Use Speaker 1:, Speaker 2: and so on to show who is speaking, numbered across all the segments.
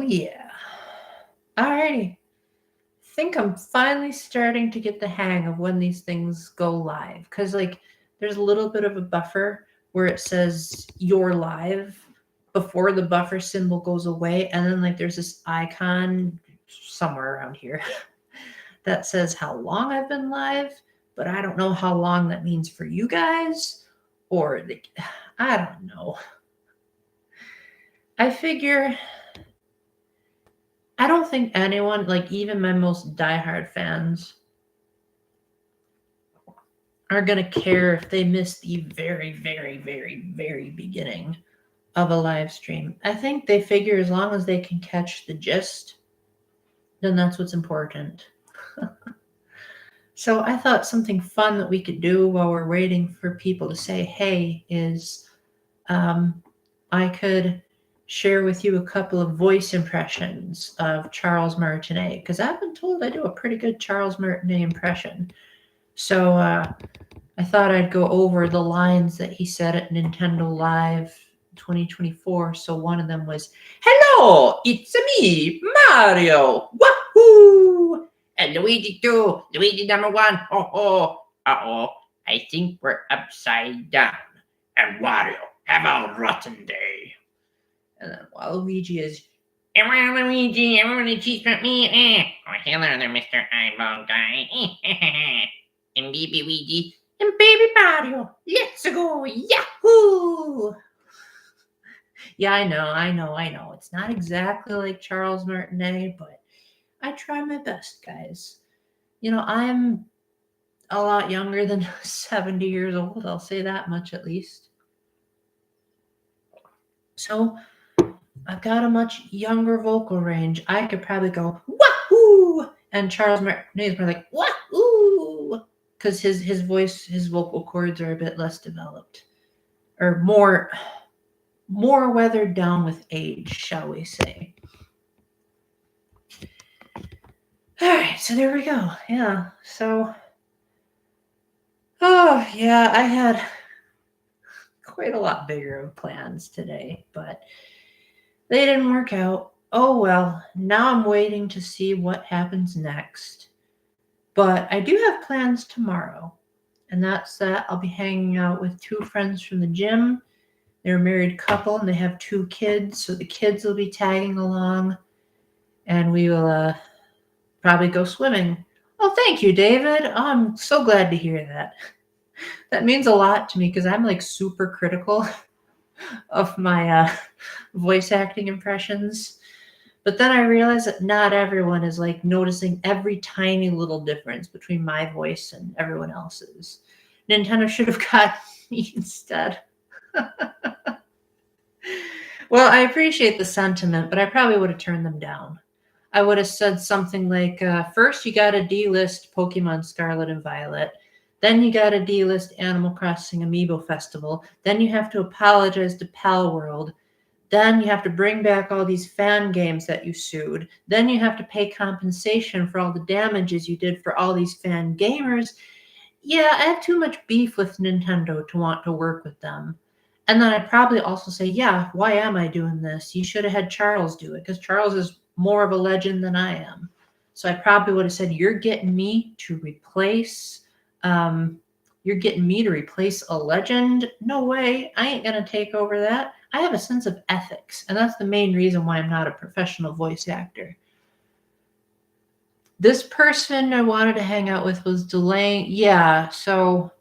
Speaker 1: yeah. Alrighty. Think I'm finally starting to get the hang of when these things go live. Because, like, there's a little bit of a buffer where it says you're live before the buffer symbol goes away. And then, like, there's this icon somewhere around here that says how long I've been live. But I don't know how long that means for you guys. Or, I don't know. I figure I don't think anyone, like even my most diehard fans, are going to care if they miss the very, very, very, very beginning of a live stream. I think they figure as long as they can catch the gist, then that's what's important. So I thought something fun that we could do while we're waiting for people to say hey is I could share with you a couple of voice impressions of Charles Martinet, because I've been told I do a pretty good Charles Martinet impression. So I thought I'd go over the lines that he said at Nintendo Live 2024. So one of them was, "Hello, it's me, Mario. Wahoo! And Luigi too. Luigi number one. Oh, oh. Uh-oh. I think we're upside down. And Wario, have a rotten day." And then Waluigi is, "Well, Luigi, everyone to cheat at me. Oh, hello there, Mr. Eyeball Guy. And baby Luigi, and baby Mario. Let's go. Yahoo! Yeah, I know. It's not exactly like Charles Martinet, but I try my best, guys. You know, I'm a lot younger than 70 years old. I'll say that much at least. So I've got a much younger vocal range. I could probably go wahoo, and Charles Martinet's more like wahoo, because his voice, his vocal cords are a bit less developed, or more weathered down with age, shall we say? All right, so there we go. Yeah, so oh yeah, I had quite a lot bigger of plans today, but they didn't work out. Oh well, now I'm waiting to see what happens next. But I do have plans tomorrow, and that's that I'll be hanging out with two friends from the gym. They're a married couple and they have two kids, so the kids will be tagging along, and we will probably go swimming. Oh, thank you, David. Oh, I'm so glad to hear that. That means a lot to me because I'm like super critical of my voice acting impressions. But then I realized that not everyone is like noticing every tiny little difference between my voice and everyone else's. Nintendo should have got me instead. Well, I appreciate the sentiment, but I probably would have turned them down. I would have said something like, first you got to delist Pokemon Scarlet and Violet. Then you got to delist Animal Crossing Amiibo Festival. Then you have to apologize to Pal World. Then you have to bring back all these fan games that you sued. Then you have to pay compensation for all the damages you did for all these fan gamers. Yeah, I have too much beef with Nintendo to want to work with them. And then I'd probably also say, yeah, why am I doing this? You should have had Charles do it because Charles is more of a legend than I am. So I probably would have said, you're getting me to replace a legend? No way. I ain't going to take over that. I have a sense of ethics, and that's the main reason why I'm not a professional voice actor. This person I wanted to hang out with was delaying. Yeah, so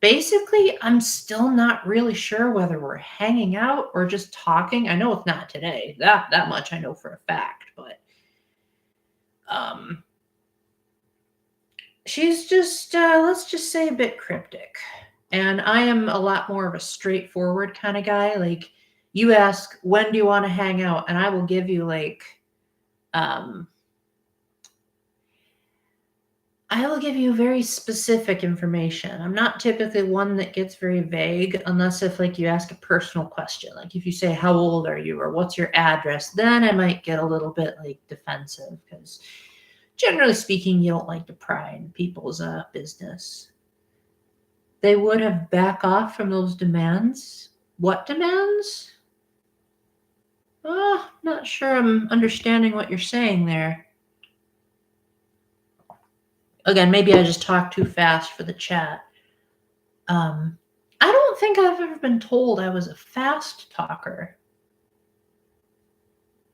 Speaker 1: basically, I'm still not really sure whether we're hanging out or just talking. I know it's not today. That much I know for a fact, but she's just let's just say a bit cryptic. And I am a lot more of a straightforward kind of guy. Like, you ask, when do you want to hang out? And I will give you like I will give you very specific information. I'm not typically one that gets very vague unless if like you ask a personal question. Like if you say, how old are you or what's your address? Then I might get a little bit like defensive because generally speaking, you don't like to pry in people's business. They would have back off from those demands. What demands? not sure I'm understanding what you're saying there. Again, maybe I just talk too fast for the chat. I don't think I've ever been told I was a fast talker.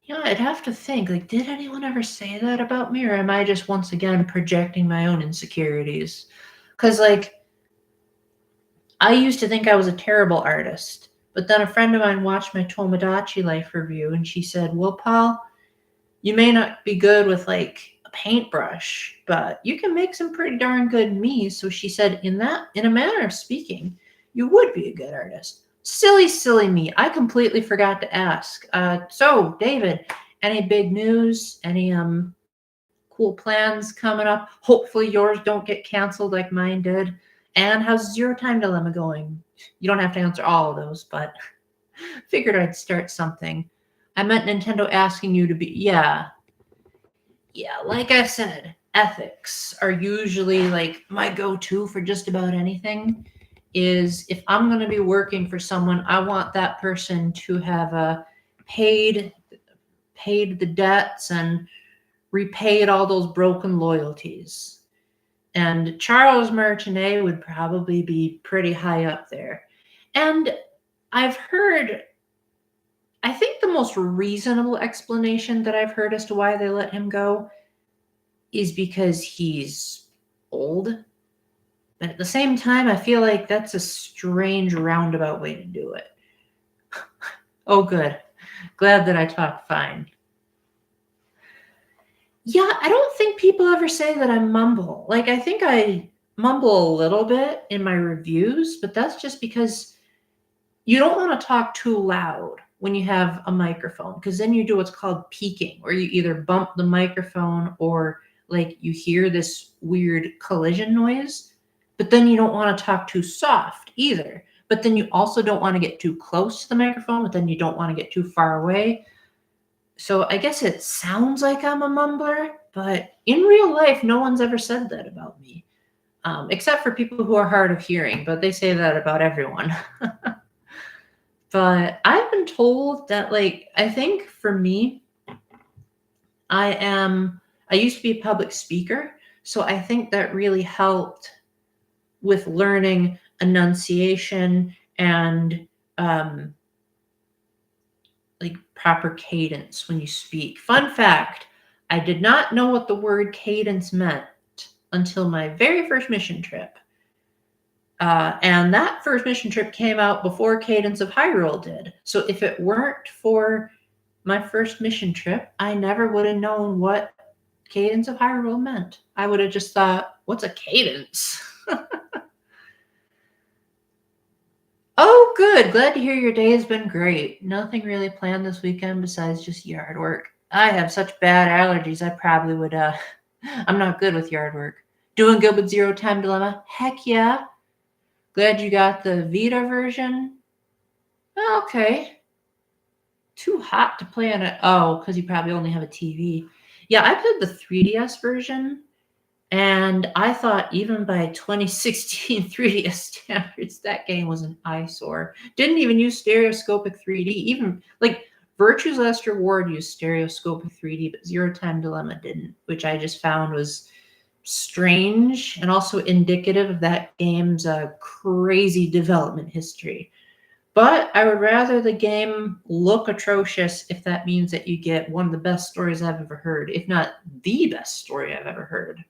Speaker 1: Yeah, I'd have to think, like, did anyone ever say that about me, or am I just once again projecting my own insecurities? Because, like, I used to think I was a terrible artist, but then a friend of mine watched my Tomodachi Life review, and she said, well, Paul, you may not be good with, like, a paintbrush, but you can make some pretty darn good me. So she said, in a manner of speaking, you would be a good artist. Silly me. I completely forgot to ask. So, David, any big news? Any cool plans coming up? Hopefully yours don't get canceled like mine did. And how's Zero Time Dilemma going? You don't have to answer all of those, but figured I'd start something. I meant Nintendo asking you to be, yeah, like I said, ethics are usually like my go-to for just about anything. Is if I'm going to be working for someone, I want that person to have paid the debts and repaid all those broken loyalties. And Charles Martinet would probably be pretty high up there. And I've heard, I think the most reasonable explanation that I've heard as to why they let him go is because he's old. But at the same time, I feel like that's a strange roundabout way to do it. Oh, good. Glad that I talk fine. Yeah, I don't think people ever say that I mumble. Like, I think I mumble a little bit in my reviews, but that's just because you don't want to talk too loud when you have a microphone, because then you do what's called peaking, where you either bump the microphone or like you hear this weird collision noise, but then you don't want to talk too soft either. But then you also don't want to get too close to the microphone, but then you don't want to get too far away. So I guess it sounds like I'm a mumbler, but in real life, no one's ever said that about me, except for people who are hard of hearing, but they say that about everyone. But I've been told that, like, I think for me, I used to be a public speaker, so I think that really helped with learning enunciation and like proper cadence when you speak. Fun fact, I did not know what the word cadence meant until my very first mission trip. And that first mission trip came out before Cadence of Hyrule did. So if it weren't for my first mission trip, I never would have known what Cadence of Hyrule meant. I would have just thought, what's a cadence? Oh, good. Glad to hear your day has been great. Nothing really planned this weekend besides just yard work. I have such bad allergies, I probably would, I'm not good with yard work. Doing good with Zero Time Dilemma? Heck yeah. Glad you got the Vita version. Okay. Too hot to play on it. Oh, because you probably only have a TV. Yeah, I played the 3DS version, and I thought even by 2016 3DS standards, that game was an eyesore. Didn't even use stereoscopic 3D. Even like Virtue's Last Reward used stereoscopic 3D, but Zero Time Dilemma didn't, which I just found was strange and also indicative of that game's crazy development history. But I would rather the game look atrocious if that means that you get one of the best stories I've ever heard, if not the best story I've ever heard.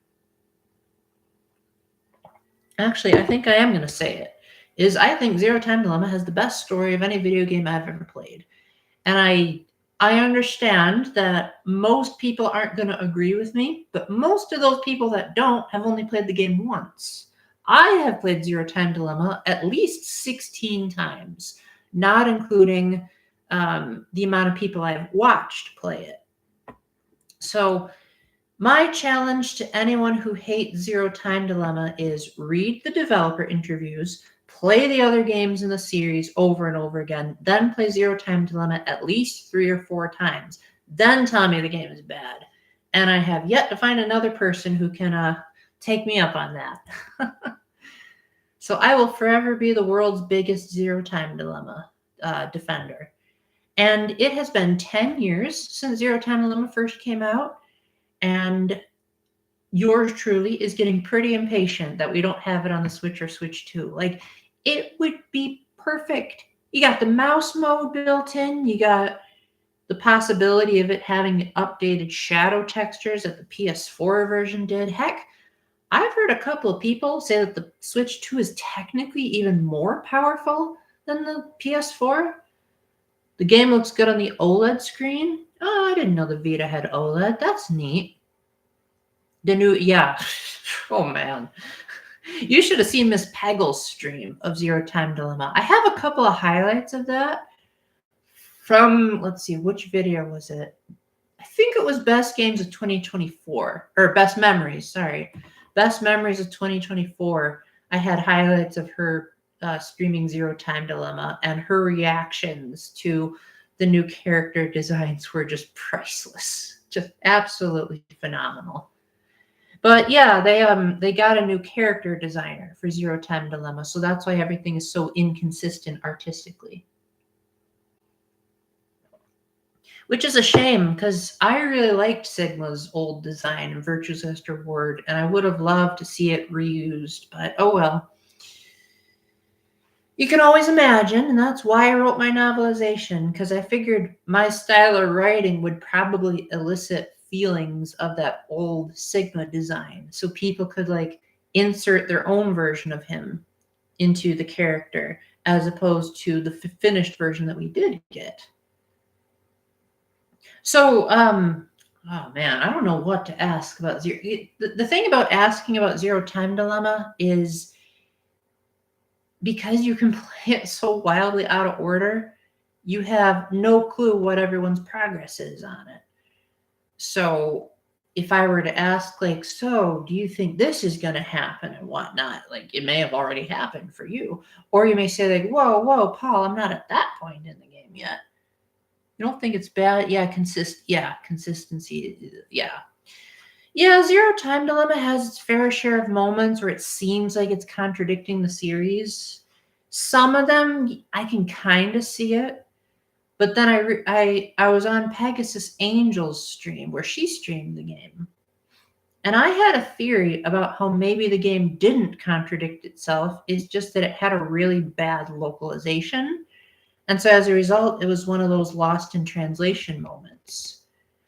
Speaker 1: Actually, I think I am going to say it. I think Zero Time Dilemma has the best story of any video game I've ever played. And I understand that most people aren't going to agree with me, but most of those people that don't have only played the game once. I have played Zero Time Dilemma at least 16 times, not including the amount of people I've watched play it. So my challenge to anyone who hates Zero Time Dilemma is read the developer interviews, play the other games in the series over and over again, then play Zero Time Dilemma at least 3 or 4 times. Then tell me the game is bad. And I have yet to find another person who can take me up on that. So I will forever be the world's biggest Zero Time Dilemma defender. And it has been 10 years since Zero Time Dilemma first came out. And yours truly is getting pretty impatient that we don't have it on the Switch or Switch 2. Like, it would be perfect. You got the mouse mode built in. You got the possibility of it having updated shadow textures that the PS4 version did. Heck, I've heard a couple of people say that the Switch 2 is technically even more powerful than the PS4. The game looks good on the OLED screen. Oh, I didn't know the Vita had OLED. That's neat. The new, yeah. Oh, man. You should have seen Miss Peggle's stream of Zero Time Dilemma. I have a couple of highlights of that from, let's see, which video was it? I think it was Best Games of 2024, or Best Memories, sorry. Best Memories of 2024. I had highlights of her streaming Zero Time Dilemma, and her reactions to the new character designs were just priceless. Just absolutely phenomenal. But yeah, they got a new character designer for Zero Time Dilemma, so that's why everything is so inconsistent artistically. Which is a shame, because I really liked Sigma's old design in Virtue's Last Reward, and I would have loved to see it reused, but oh well. You can always imagine, and that's why I wrote my novelization, because I figured my style of writing would probably elicit feelings of that old Sigma design, so people could like insert their own version of him into the character, as opposed to the finished version that we did get. So, oh man, I don't know what to ask about Zero. The thing about asking about Zero Time Dilemma is because you can play it so wildly out of order, you have no clue what everyone's progress is on it. So if I were to ask, like, so do you think this is going to happen and whatnot? Like, it may have already happened for you. Or you may say, like, whoa, Paul, I'm not at that point in the game yet. You don't think it's bad? Yeah, consistency. Yeah, Zero Time Dilemma has its fair share of moments where it seems like it's contradicting the series. Some of them, I can kind of see it. But then I was on Pegasus Angel's stream where she streamed the game. And I had a theory about how maybe the game didn't contradict itself. It's just that it had a really bad localization. And so as a result, it was one of those lost in translation moments.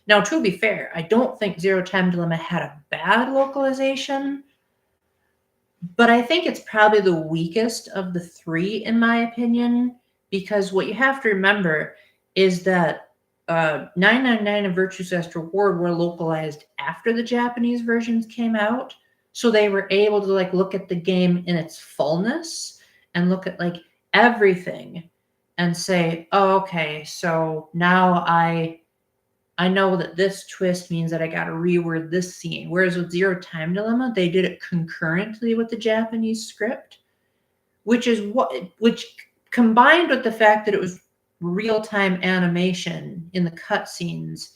Speaker 1: Now, to be fair, I don't think Zero Time Dilemma had a bad localization, but I think it's probably the weakest of the three, in my opinion, because what you have to remember is that 999 and Virtue's Last Reward were localized after the Japanese versions came out, so they were able to like look at the game in its fullness and look at like everything and say, oh, okay, so now I know that this twist means that I got to reword this scene. Whereas with Zero Time Dilemma, they did it concurrently with the Japanese script, which combined with the fact that it was real-time animation in the cutscenes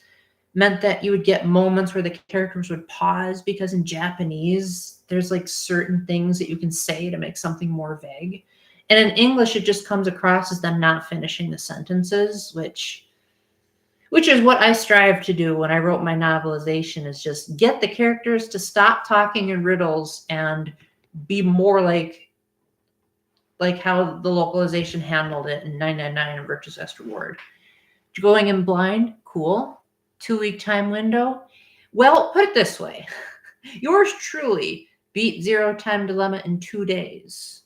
Speaker 1: meant that you would get moments where the characters would pause, because in Japanese, there's like certain things that you can say to make something more vague. And in English, it just comes across as them not finishing the sentences, which is what I strive to do when I wrote my novelization, is just get the characters to stop talking in riddles and be more like how the localization handled it in 999 and Virtue's Last Reward. Going in blind, cool. 2-week time window. Well, put it this way. Yours truly beat Zero Time Dilemma in 2 days.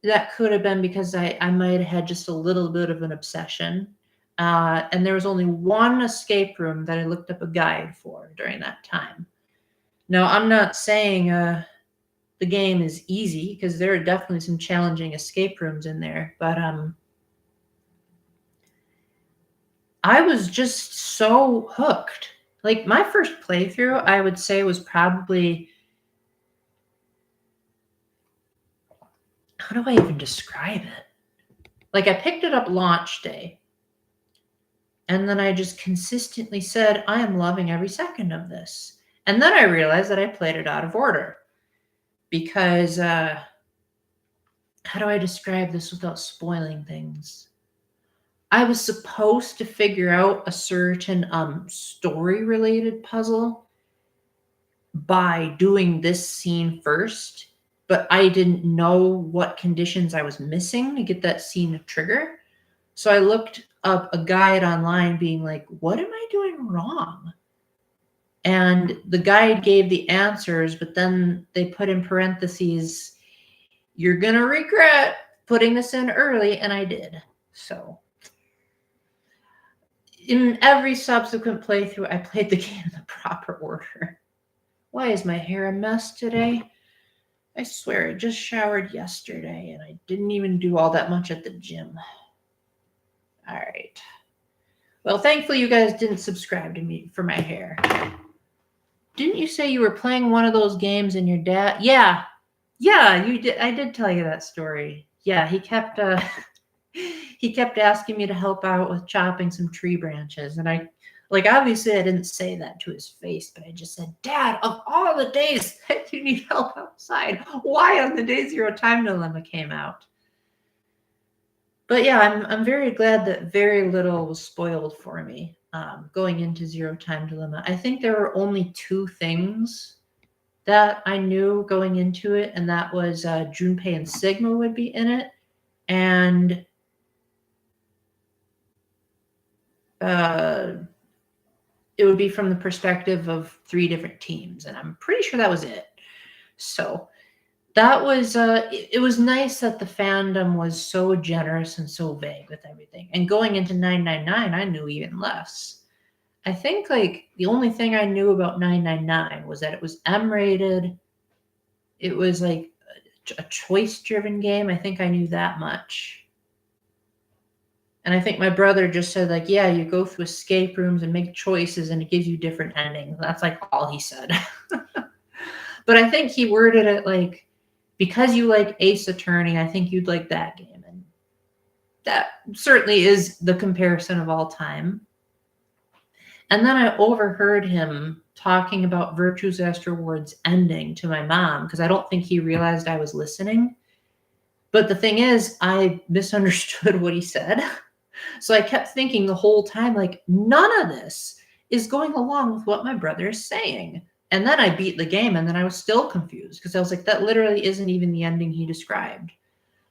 Speaker 1: That could have been because I might have had just a little bit of an obsession. And there was only one escape room that I looked up a guide for during that time. Now, I'm not saying the game is easy, because there are definitely some challenging escape rooms in there, but I was just so hooked. Like, my first playthrough, I would say, was probably, how do I even describe it? Like, I picked it up launch day, and then I just consistently said, I am loving every second of this. And then I realized that I played it out of order. Because, how do I describe this without spoiling things? I was supposed to figure out a certain story-related puzzle by doing this scene first, but I didn't know what conditions I was missing to get that scene to trigger. So I looked up a guide online being like, what am I doing wrong? And the guide gave the answers, but then they put in parentheses, you're going to regret putting this in early, and I did. So in every subsequent playthrough, I played the game in the proper order. Why is my hair a mess today? I swear, I just showered yesterday, and I didn't even do all that much at the gym. All right. Well, thankfully, you guys didn't subscribe to me for my hair. Didn't you say you were playing one of those games and your dad? Yeah, you did. I did tell you that story. Yeah, he kept asking me to help out with chopping some tree branches, and obviously I didn't say that to his face, but I just said, Dad, of all the days that you need help outside, why on the day Zero Time Dilemma came out? But yeah, I'm very glad that very little was spoiled for me going into Zero Time Dilemma. I think there were only 2 things that I knew going into it, and that was Junpei and Sigma would be in it, and it would be from the perspective of 3 different teams, and I'm pretty sure that was it. So that was it was nice that the fandom was so generous and so vague with everything. And going into 999, I knew even less. I think the only thing I knew about 999 was that it was M-rated. It was like a choice-driven game. I think I knew that much. And I think my brother just said yeah, you go through escape rooms and make choices and it gives you different endings. That's all he said. But I think he worded it because you like Ace Attorney, I think you'd like that game. And that certainly is the comparison of all time. And then I overheard him talking about Virtue's Esther Ward's ending to my mom, because I don't think he realized I was listening. But the thing is, I misunderstood what he said. So I kept thinking the whole time, none of this is going along with what my brother is saying. And then I beat the game, and then I was still confused, because I was like, that literally isn't even the ending he described.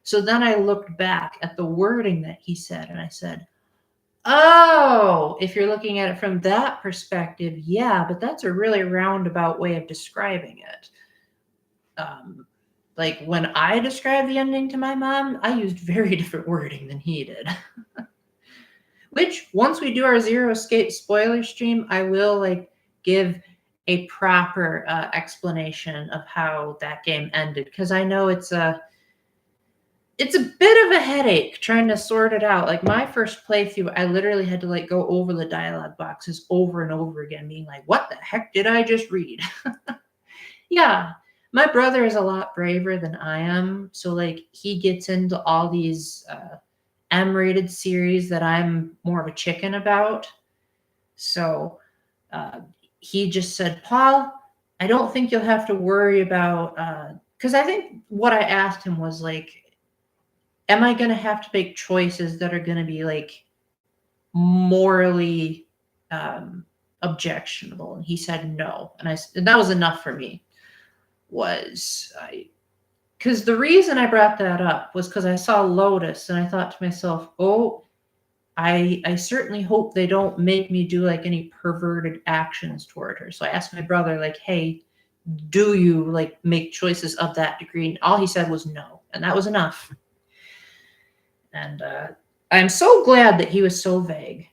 Speaker 1: So then I looked back at the wording that he said, and I said, oh, if you're looking at it from that perspective, yeah, but that's a really roundabout way of describing it. When I described the ending to my mom, I used very different wording than he did. Which, once we do our Zero Escape spoiler stream, I will give a proper explanation of how that game ended, because I know it's a bit of a headache trying to sort it out. My first playthrough, I literally had to go over the dialogue boxes over and over again, being like, what the heck did I just read? Yeah, my brother is a lot braver than I am, so he gets into all these M-rated series that I'm more of a chicken about. So he just said, Paul, I don't think you'll have to worry about, because I think what I asked him was am I going to have to make choices that are going to be morally objectionable? And he said no. And that was enough for me. Because the reason I brought that up was because I saw Lotus, and I thought to myself, oh, I certainly hope they don't make me do any perverted actions toward her. So I asked my brother, hey, do you make choices of that degree? And all he said was no. And that was enough. And I'm so glad that he was so vague.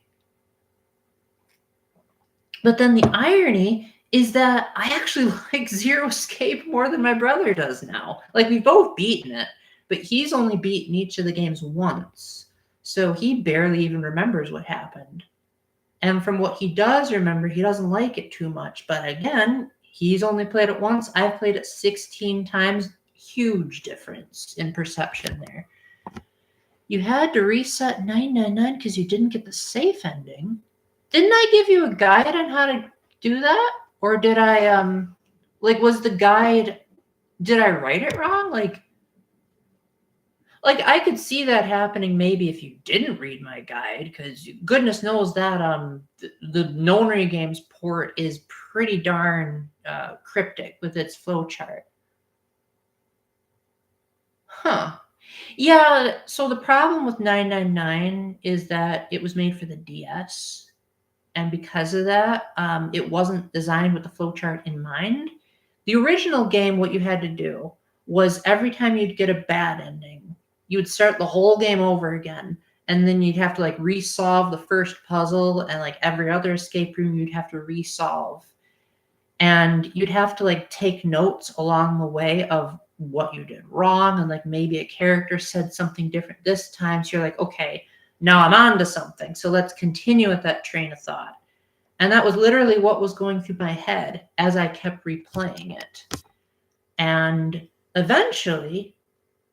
Speaker 1: But then the irony is that I actually like Zero Escape more than my brother does now. We've both beaten it, but he's only beaten each of the games once. So he barely even remembers what happened. And from what he does remember, he doesn't like it too much. But again, he's only played it once. I've played it 16 times. Huge difference in perception there. You had to reset 999 because you didn't get the safe ending. Didn't I give you a guide on how to do that? Or did I, was the guide, did I write it wrong? Like, I could see that happening maybe if you didn't read my guide, because goodness knows that the Nonary Games port is pretty darn cryptic with its flowchart. Huh. Yeah, so the problem with 999 is that it was made for the DS. And because of that, it wasn't designed with the flowchart in mind. The original game, what you had to do was every time you'd get a bad ending, you would start the whole game over again. And then you'd have to like resolve the first puzzle, and like every other escape room, you'd have to resolve. And you'd have to like take notes along the way of what you did wrong. And like maybe a character said something different this time. So you're like, okay, now I'm on to something. So let's continue with that train of thought. And that was literally what was going through my head as I kept replaying it. And eventually,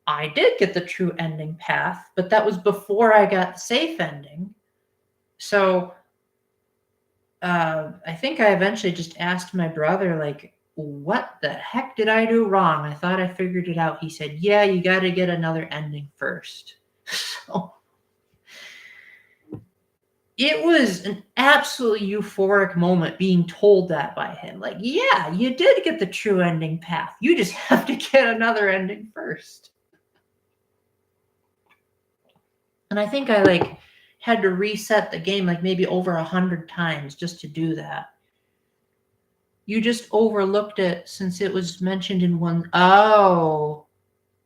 Speaker 1: I did get the true ending path, but that was before I got the safe ending. So I think I eventually just asked my brother, like, what the heck did I do wrong? I thought I figured it out. He said, yeah, you got to get another ending first. So it was an absolutely euphoric moment being told that by him. Like, yeah, you did get the true ending path. You just have to get another ending first. And I think I like had to reset the game like maybe over 100 times just to do that. You just overlooked it since it was mentioned in one. Oh,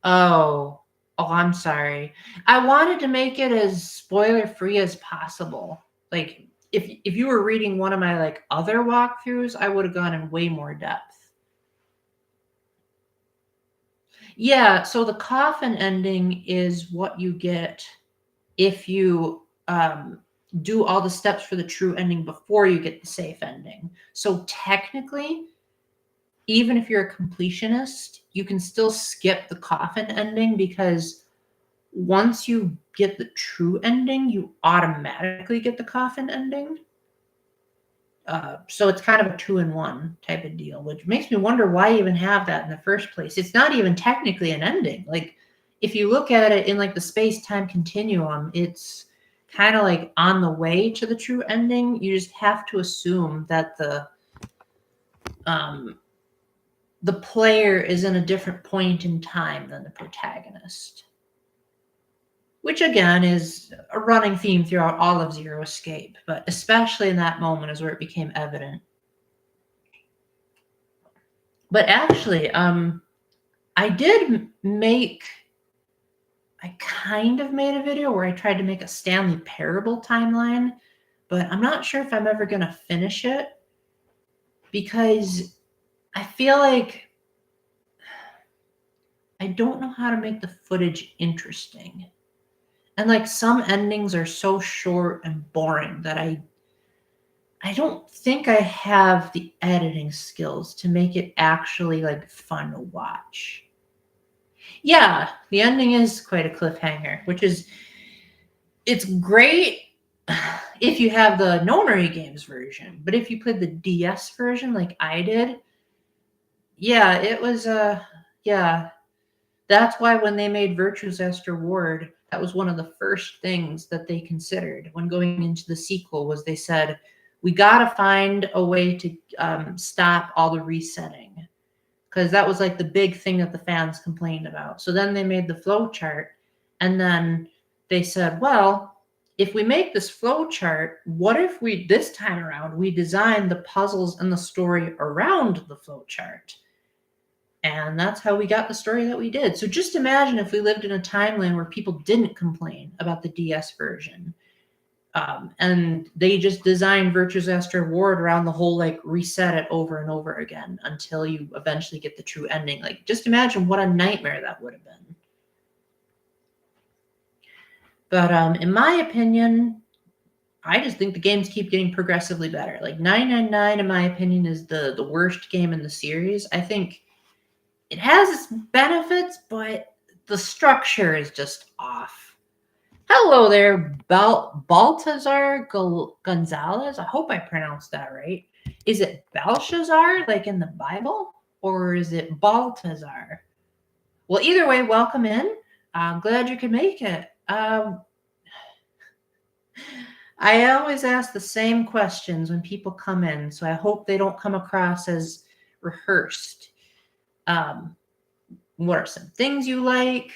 Speaker 1: I'm sorry. I wanted to make it as spoiler free as possible. Like if you were reading one of my like other walkthroughs, I would have gone in way more depth. Yeah, so the coffin ending is what you get if you do all the steps for the true ending before you get the safe ending. So technically, even if you're a completionist, you can still skip the coffin ending, because once you get the true ending, you automatically get the coffin ending. So it's kind of a 2-in-1 type of deal, which makes me wonder why even have that in the first place. It's not even technically an ending. Like, if you look at it in like the space-time continuum, it's kind of like on the way to the true ending. You just have to assume that the player is in a different point in time than the protagonist. Which again is a running theme throughout all of Zero Escape, but especially in that moment is where it became evident. But actually, I kind of made a video where I tried to make a Stanley Parable timeline, but I'm not sure if I'm ever going to finish it, because I feel like I don't know how to make the footage interesting. And like some endings are so short and boring that I don't think I have the editing skills to make it actually like fun to watch. Yeah, the ending is quite a cliffhanger, which is, it's great if you have the Nonary Games version, but if you played the DS version like I did, yeah, it was yeah. That's why when they made Virtue's Esther Ward, that was one of the first things that they considered when going into the sequel. Was they said, we got to find a way to stop all the resetting, because that was like the big thing that the fans complained about. So then they made the flow chart, and then they said, well, if we make this flow chart, what if we, this time around, we design the puzzles and the story around the flow chart? And that's how we got the story that we did. So just imagine if we lived in a timeline where people didn't complain about the DS version. And they just designed Virtue's Esther Ward around the whole, like, reset it over and over again until you eventually get the true ending. Like, just imagine what a nightmare that would have been. But in my opinion, I just think the games keep getting progressively better. Like 999, in my opinion, is the worst game in the series. I think it has its benefits, but the structure is just off. Hello there, Baltazar Gonzalez. I hope I pronounced that right. Is it Belshazzar, like in the Bible, or is it Baltazar? Well, either way, welcome in. I'm glad you could make it. I always ask the same questions when people come in, so I hope they don't come across as rehearsed. Um, what are some things you like?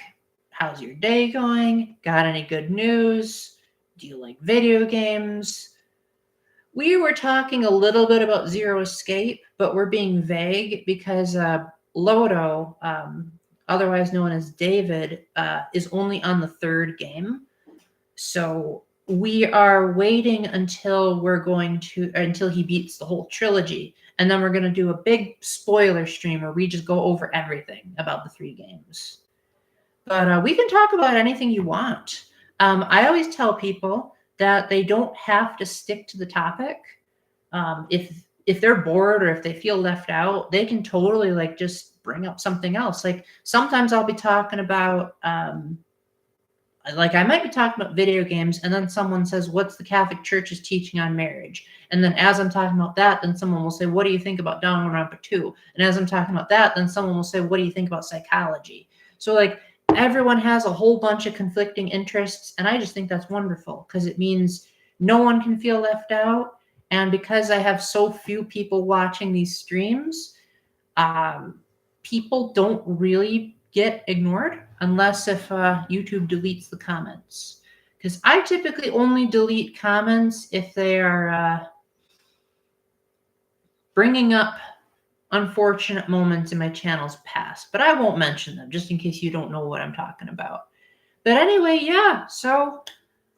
Speaker 1: How's your day going? Got any good news? Do you like video games? We were talking a little bit about Zero Escape, but we're being vague because Lodo, otherwise known as David, is only on the third game. So we are waiting until until he beats the whole trilogy. And then we're going to do a big spoiler stream where we just go over everything about the 3 games. But we can talk about anything you want. I always tell people that they don't have to stick to the topic. If they're bored or if they feel left out, they can totally like just bring up something else. Like sometimes I'll be talking about like I might be talking about video games, and then someone says, "What's the Catholic Church's teaching on marriage?" And then as I'm talking about that, then someone will say, "What do you think about Danganronpa 2?" And as I'm talking about that, then someone will say, "What do you think about psychology?" So like everyone has a whole bunch of conflicting interests, and I just think that's wonderful because it means no one can feel left out. And because I have so few people watching these streams, people don't really get ignored unless if YouTube deletes the comments. Because I typically only delete comments if they are bringing up unfortunate moments in my channel's past. But I won't mention them just in case you don't know what I'm talking about. But anyway, yeah. So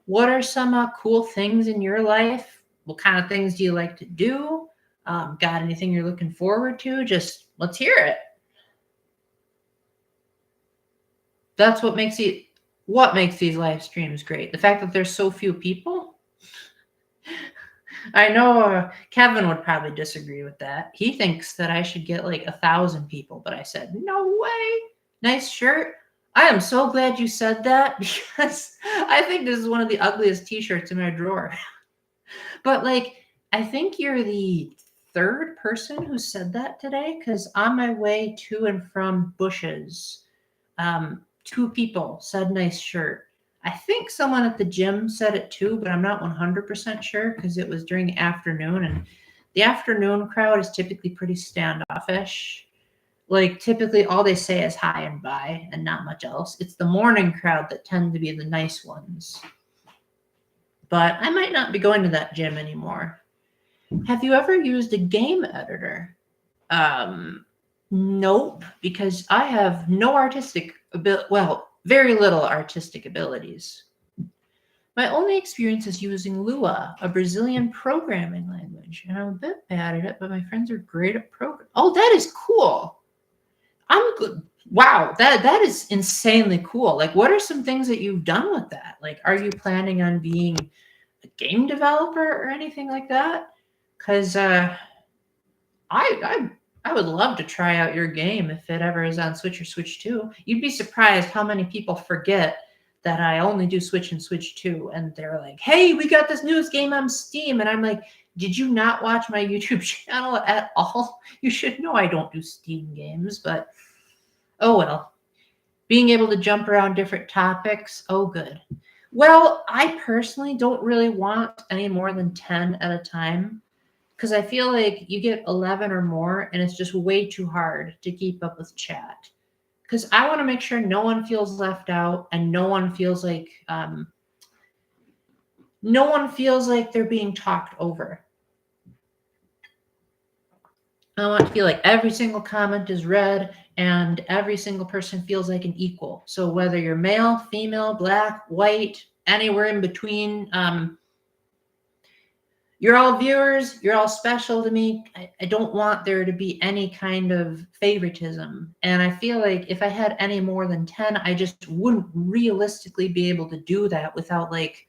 Speaker 1: what are some cool things in your life? What kind of things do you like to do? Got anything you're looking forward to? Just let's hear it. That's what makes these live streams great. The fact that there's so few people. I know Kevin would probably disagree with that. He thinks that I should get like 1,000 people, but I said, no way. Nice shirt. I am so glad you said that because I think this is one of the ugliest t-shirts in my drawer. But like, I think you're the 3rd person who said that today because on my way to and from Bush's, 2 people said nice shirt. I think someone at the gym said it too, but I'm not 100% sure because it was during the afternoon, and the afternoon crowd is typically pretty standoffish. Like typically all they say is hi and bye and not much else. It's the morning crowd that tend to be the nice ones. But I might not be going to that gym anymore. Have you ever used a game editor? Nope, because I have no artistic ability. Well, very little artistic abilities. My only experience is using Lua, a Brazilian programming language, and I'm a bit bad at it, but my friends are great at programming. Oh, that is cool. I'm good. Wow, that is insanely cool. Like, what are some things that you've done with that? Like, are you planning on being a game developer or anything like that? Because I would love to try out your game if it ever is on Switch or Switch 2. You'd be surprised how many people forget that I only do Switch and Switch 2. And they're like, hey, we got this newest game on Steam. And I'm like, did you not watch my YouTube channel at all? You should know I don't do Steam games, but oh well. Being able to jump around different topics, oh good. Well, I personally don't really want any more than 10 at a time, because I feel like you get 11 or more and it's just way too hard to keep up with chat. Because I want to make sure no one feels left out and no one feels like they're being talked over. I want to feel like every single comment is read and every single person feels like an equal. So whether you're male, female, black, white, anywhere in between, you're all viewers. You're all special to me. I don't want there to be any kind of favoritism. And I feel like if I had any more than 10, I just wouldn't realistically be able to do that without like,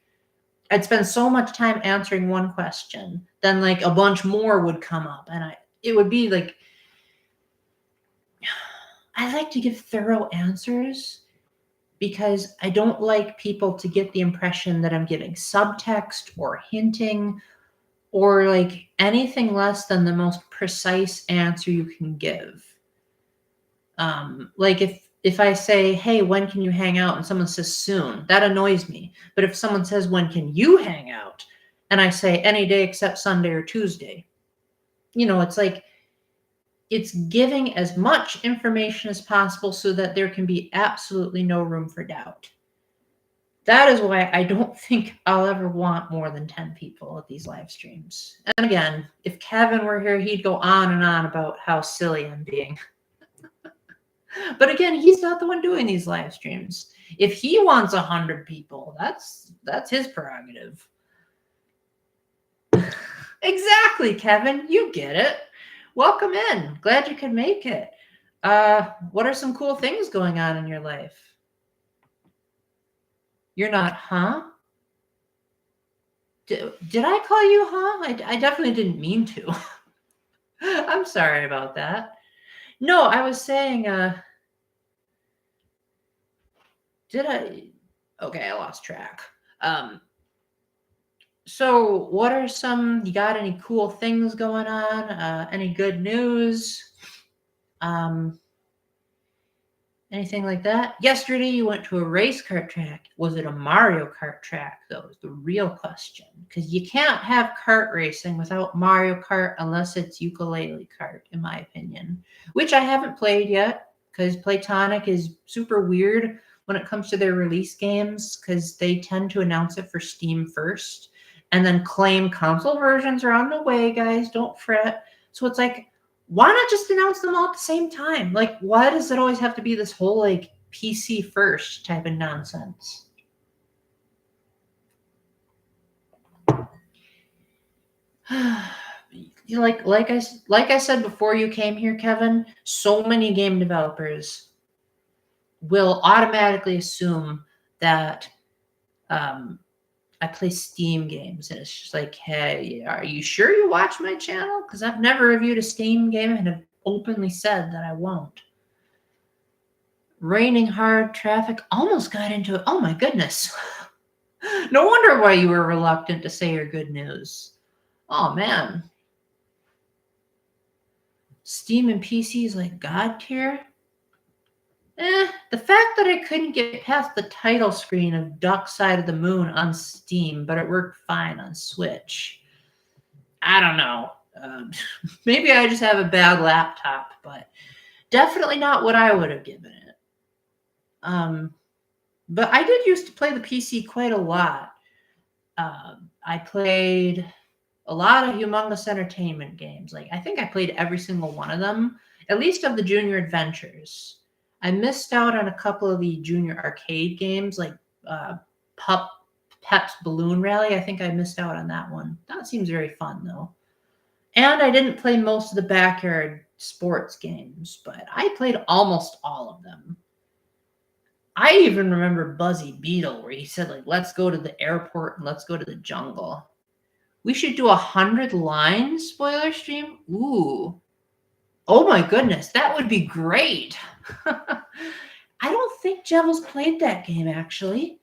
Speaker 1: I'd spend so much time answering one question, then like a bunch more would come up. And it would be like, I like to give thorough answers because I don't like people to get the impression that I'm giving subtext or hinting or like anything less than the most precise answer you can give. Like if I say, hey, when can you hang out? And someone says soon, that annoys me. But if someone says, when can you hang out? And I say any day except Sunday or Tuesday, it's like, it's giving as much information as possible so that there can be absolutely no room for doubt. That is why I don't think I'll ever want more than 10 people at these live streams. And again, if Kevin were here, he'd go on and on about how silly I'm being. But again, he's not the one doing these live streams. If he wants 100 people, that's his prerogative. Exactly, Kevin. You get it. Welcome in. Glad you could make it. What are some cool things going on in your life? You're not, huh? Did I call you, huh? I definitely didn't mean to. I'm sorry about that. No, I was saying, did I? Okay, I lost track. So what are you got any cool things going on? Any good news? Anything like that? Yesterday you went to a race kart track. Was it a Mario Kart track, though, is the real question. Because you can't have kart racing without Mario Kart unless it's ukulele kart, in my opinion. Which I haven't played yet, because Playtonic is super weird when it comes to their release games, because they tend to announce it for Steam first, and then claim console versions are on the way, guys, don't fret. So it's like, why not just announce them all at the same time? Like, why does it always have to be this whole, like, PC first type of nonsense? like I said before you came here, Kevin, so many game developers will automatically assume that I play Steam games, and it's just like, hey, are you sure you watch my channel? Because I've never reviewed a Steam game and have openly said that I won't. Raining hard, traffic, almost got into it. Oh my goodness. No wonder why you were reluctant to say your good news. Oh man. Steam and PC is like God tier? The fact that I couldn't get past the title screen of Duck Side of the Moon on Steam, but it worked fine on Switch. I don't know. Maybe I just have a bad laptop, but definitely not what I would have given it. But I did used to play the PC quite a lot. I played a lot of Humongous Entertainment games. Like, I think I played every single one of them, at least of the Junior Adventures. I missed out on a couple of the Junior Arcade games, like Pep's Balloon Rally. I think I missed out on that one. That seems very fun, though. And I didn't play most of the backyard sports games, but I played almost all of them. I even remember Buzzy Beetle, where he said, like, let's go to the airport and let's go to the jungle. We should do 100 lines spoiler stream. Ooh. Oh my goodness, that would be great. I don't think Jevils played that game, actually.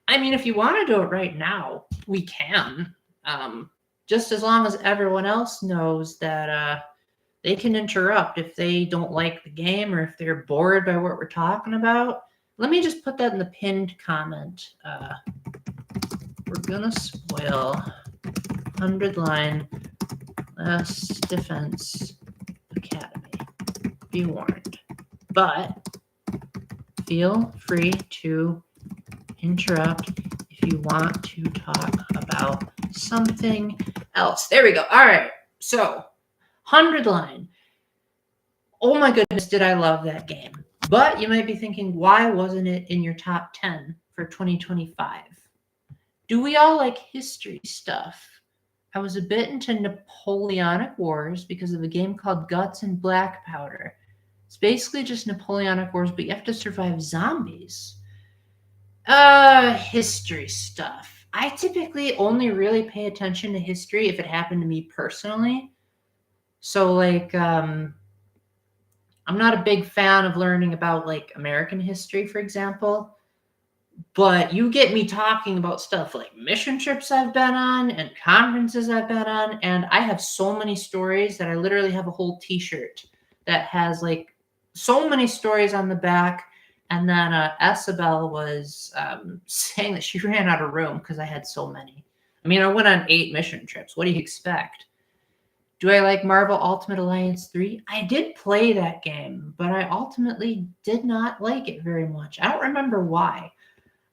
Speaker 1: I mean, if you want to do it right now, we can. Just as long as everyone else knows that they can interrupt if they don't like the game or if they're bored by what we're talking about. Let me just put that in the pinned comment. We're going to spoil 100-line Last Defense Academy. Be warned. But feel free to interrupt if you want to talk about something else. There we go. All right. So, 100-line. Oh my goodness, did I love that game. But you might be thinking, why wasn't it in your top 10 for 2025? Do we all like history stuff? I was a bit into Napoleonic Wars because of a game called Guts and Black Powder. It's basically just Napoleonic Wars, but you have to survive zombies. History stuff. I typically only really pay attention to history if it happened to me personally. So, like, I'm not a big fan of learning about, like, American history, for example. But you get me talking about stuff like mission trips I've been on and conferences I've been on. And I have so many stories that I literally have a whole t-shirt that has, like, so many stories on the back. And then Isabel was saying that she ran out of room because I had so many. I mean, I went on 8 mission trips. What do you expect? Do I like Marvel Ultimate Alliance 3? I did play that game, but I ultimately did not like it very much. I don't remember why.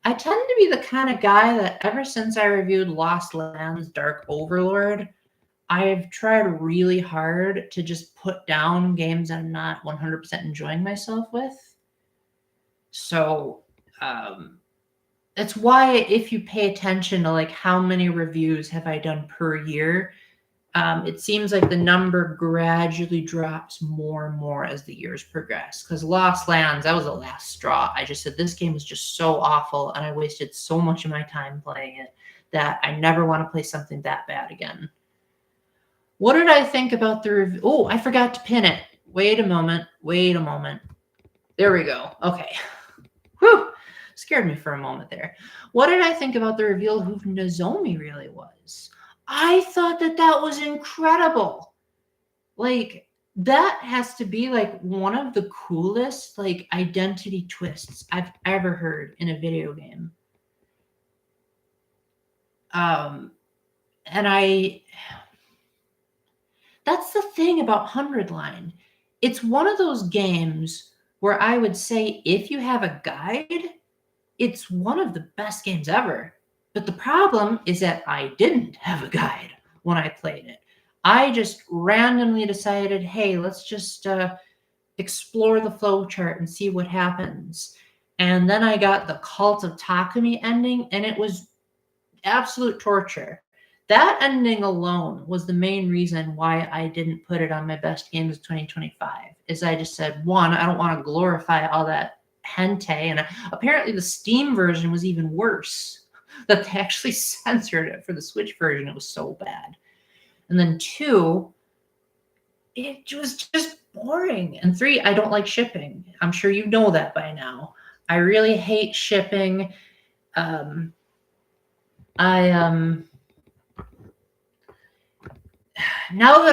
Speaker 1: I tend to be the kind of guy that ever since I reviewed Lost Lands Dark Overlord, I've tried really hard to just put down games I'm not 100% enjoying myself with. So, that's why if you pay attention to like how many reviews have I done per year, it seems like the number gradually drops more and more as the years progress. Because Lost Lands, that was the last straw. I just said this game was just so awful, and I wasted so much of my time playing it that I never want to play something that bad again. What did I think about the review? Oh, I forgot to pin it. Wait a moment. There we go. Okay. Whew. Scared me for a moment there. What did I think about the reveal of who Nozomi really was? I thought that was incredible. Like, that has to be like one of the coolest like identity twists I've ever heard in a video game. And that's the thing about 100 Line. It's one of those games where I would say if you have a guide, it's one of the best games ever. But the problem is that I didn't have a guide when I played it. I just randomly decided, hey, let's just explore the flowchart and see what happens. And then I got the Cult of Takumi ending, and it was absolute torture. That ending alone was the main reason why I didn't put it on my best games of 2025. Is I just said, one, I don't want to glorify all that hentai, and apparently the Steam version was even worse. That they actually censored it for the Switch version. It was so bad. And then 2, it was just boring. And 3, I don't like shipping. I'm sure you know that by now. I really hate shipping. Now that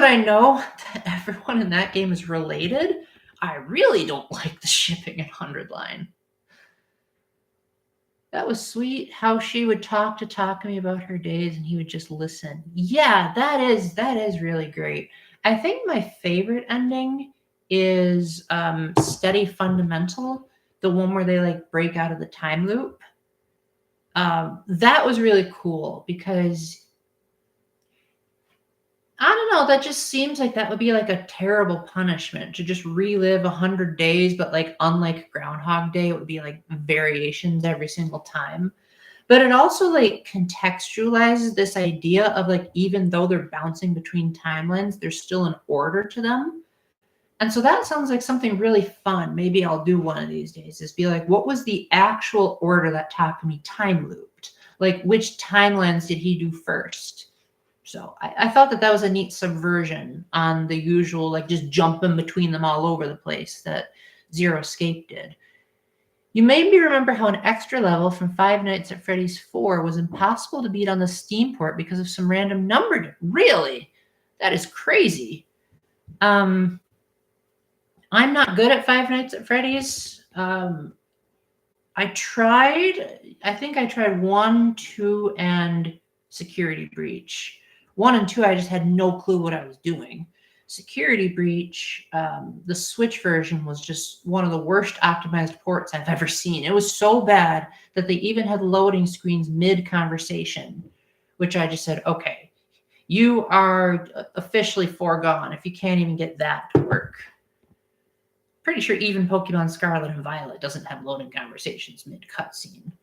Speaker 1: I know that everyone in that game is related, I really don't like the shipping at 100 Line. That was sweet how she would talk to Takumi about her days and he would just listen. Yeah, that is really great. I think my favorite ending is Steady Fundamental, the one where they like break out of the time loop. That was really cool because I don't know, that just seems like that would be like a terrible punishment to just relive 100 days, but like unlike Groundhog Day, it would be like variations every single time. But it also like contextualizes this idea of like even though they're bouncing between timelines, there's still an order to them. And so that sounds like something really fun. Maybe I'll do one of these days is be like, what was the actual order that Takumi time looped? Like which timelines did he do first? So I thought that was a neat subversion on the usual, like just jumping between them all over the place that Zero Escape did. You made me remember how an extra level from Five Nights at Freddy's 4 was impossible to beat on the Steam port because of some random number. Really? That is crazy. I'm not good at Five Nights at Freddy's. I think I tried 1, 2, and Security Breach. 1 and 2, I just had no clue what I was doing. Security Breach, the Switch version was just one of the worst optimized ports I've ever seen. It was so bad that they even had loading screens mid-conversation, which I just said, okay, you are officially foregone if you can't even get that to work. Pretty sure even Pokemon Scarlet and Violet doesn't have loading conversations mid-cutscene.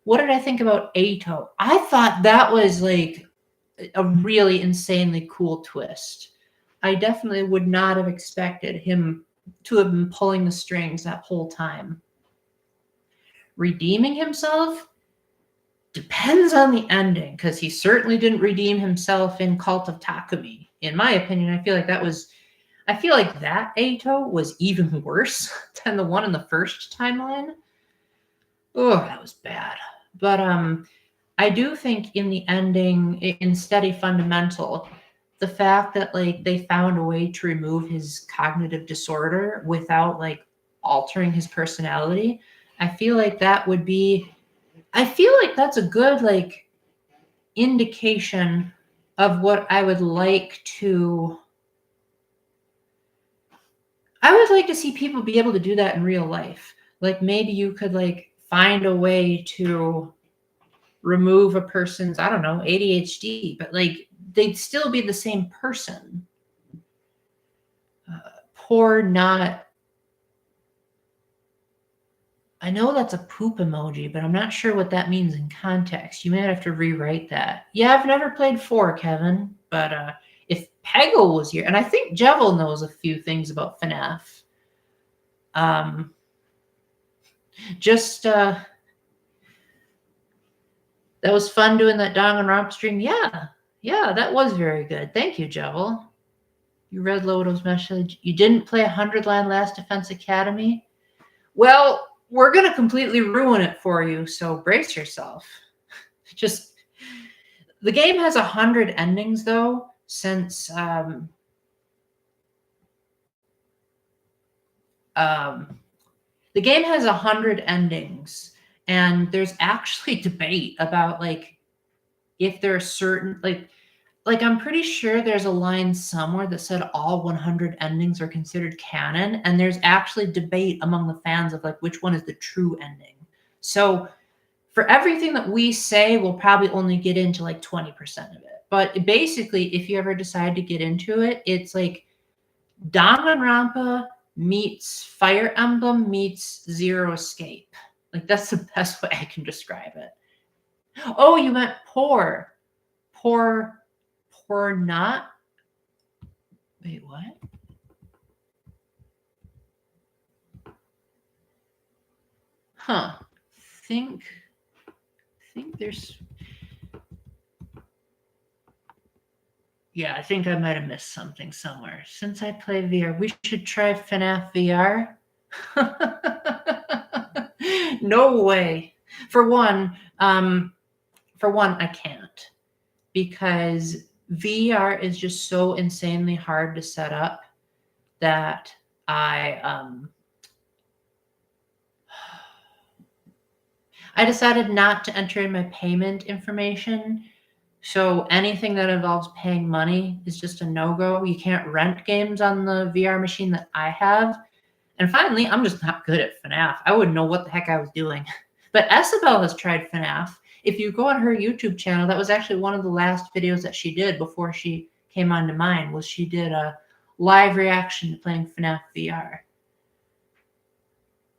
Speaker 1: What did I think about Ato? I thought that was like a really insanely cool twist. I definitely would not have expected him to have been pulling the strings that whole time. Redeeming himself depends on the ending, because he certainly didn't redeem himself in Cult of Takumi. In my opinion, I feel like that Ato was even worse than the one in the first timeline. Oh, that was bad. But I do think in the ending, in Steady Fundamental, the fact that like they found a way to remove his cognitive disorder without like altering his personality, I feel like that would be, I feel like that's a good like indication of what I would like to, I would like to see people be able to do that in real life. Like maybe you could like find a way to remove a person's, I don't know, ADHD, but like they'd still be the same person. Poor not, I know that's a poop emoji, but I'm not sure what that means in context. You might have to rewrite that. Yeah, I've never played 4, Kevin, but if Peggle was here, and I think Jevil knows a few things about FNAF. Just that was fun doing that Danganronpa stream. Yeah, that was very good. Thank you, Jevil. You read Lodo's message. You didn't play 100 Line Last Defense Academy? Well, we're going to completely ruin it for you, so brace yourself. Just, the game has 100 endings, though, since the game has 100 endings, and there's actually debate about, like, if there are certain, like I'm pretty sure there's a line somewhere that said all 100 endings are considered canon, and there's actually debate among the fans of like which one is the true ending. So for everything that we say, we'll probably only get into like 20% of it. But basically, if you ever decide to get into it, it's like Danganronpa meets Fire Emblem meets Zero Escape. Like that's the best way I can describe it. Oh, you meant poor not. Wait, what? Huh. Think there's, yeah, I think I might have missed something somewhere. Since I play VR, we should try FNAF VR. No way. For one, I can't, because VR is just so insanely hard to set up that I decided not to enter in my payment information. So anything that involves paying money is just a no-go. You can't rent games on the VR machine that I have. And finally, I'm just not good at FNAF. I wouldn't know what the heck I was doing. But Isabel has tried FNAF. If you go on her YouTube channel, that was actually one of the last videos that she did before she came onto mine, was she did a live reaction to playing FNAF VR.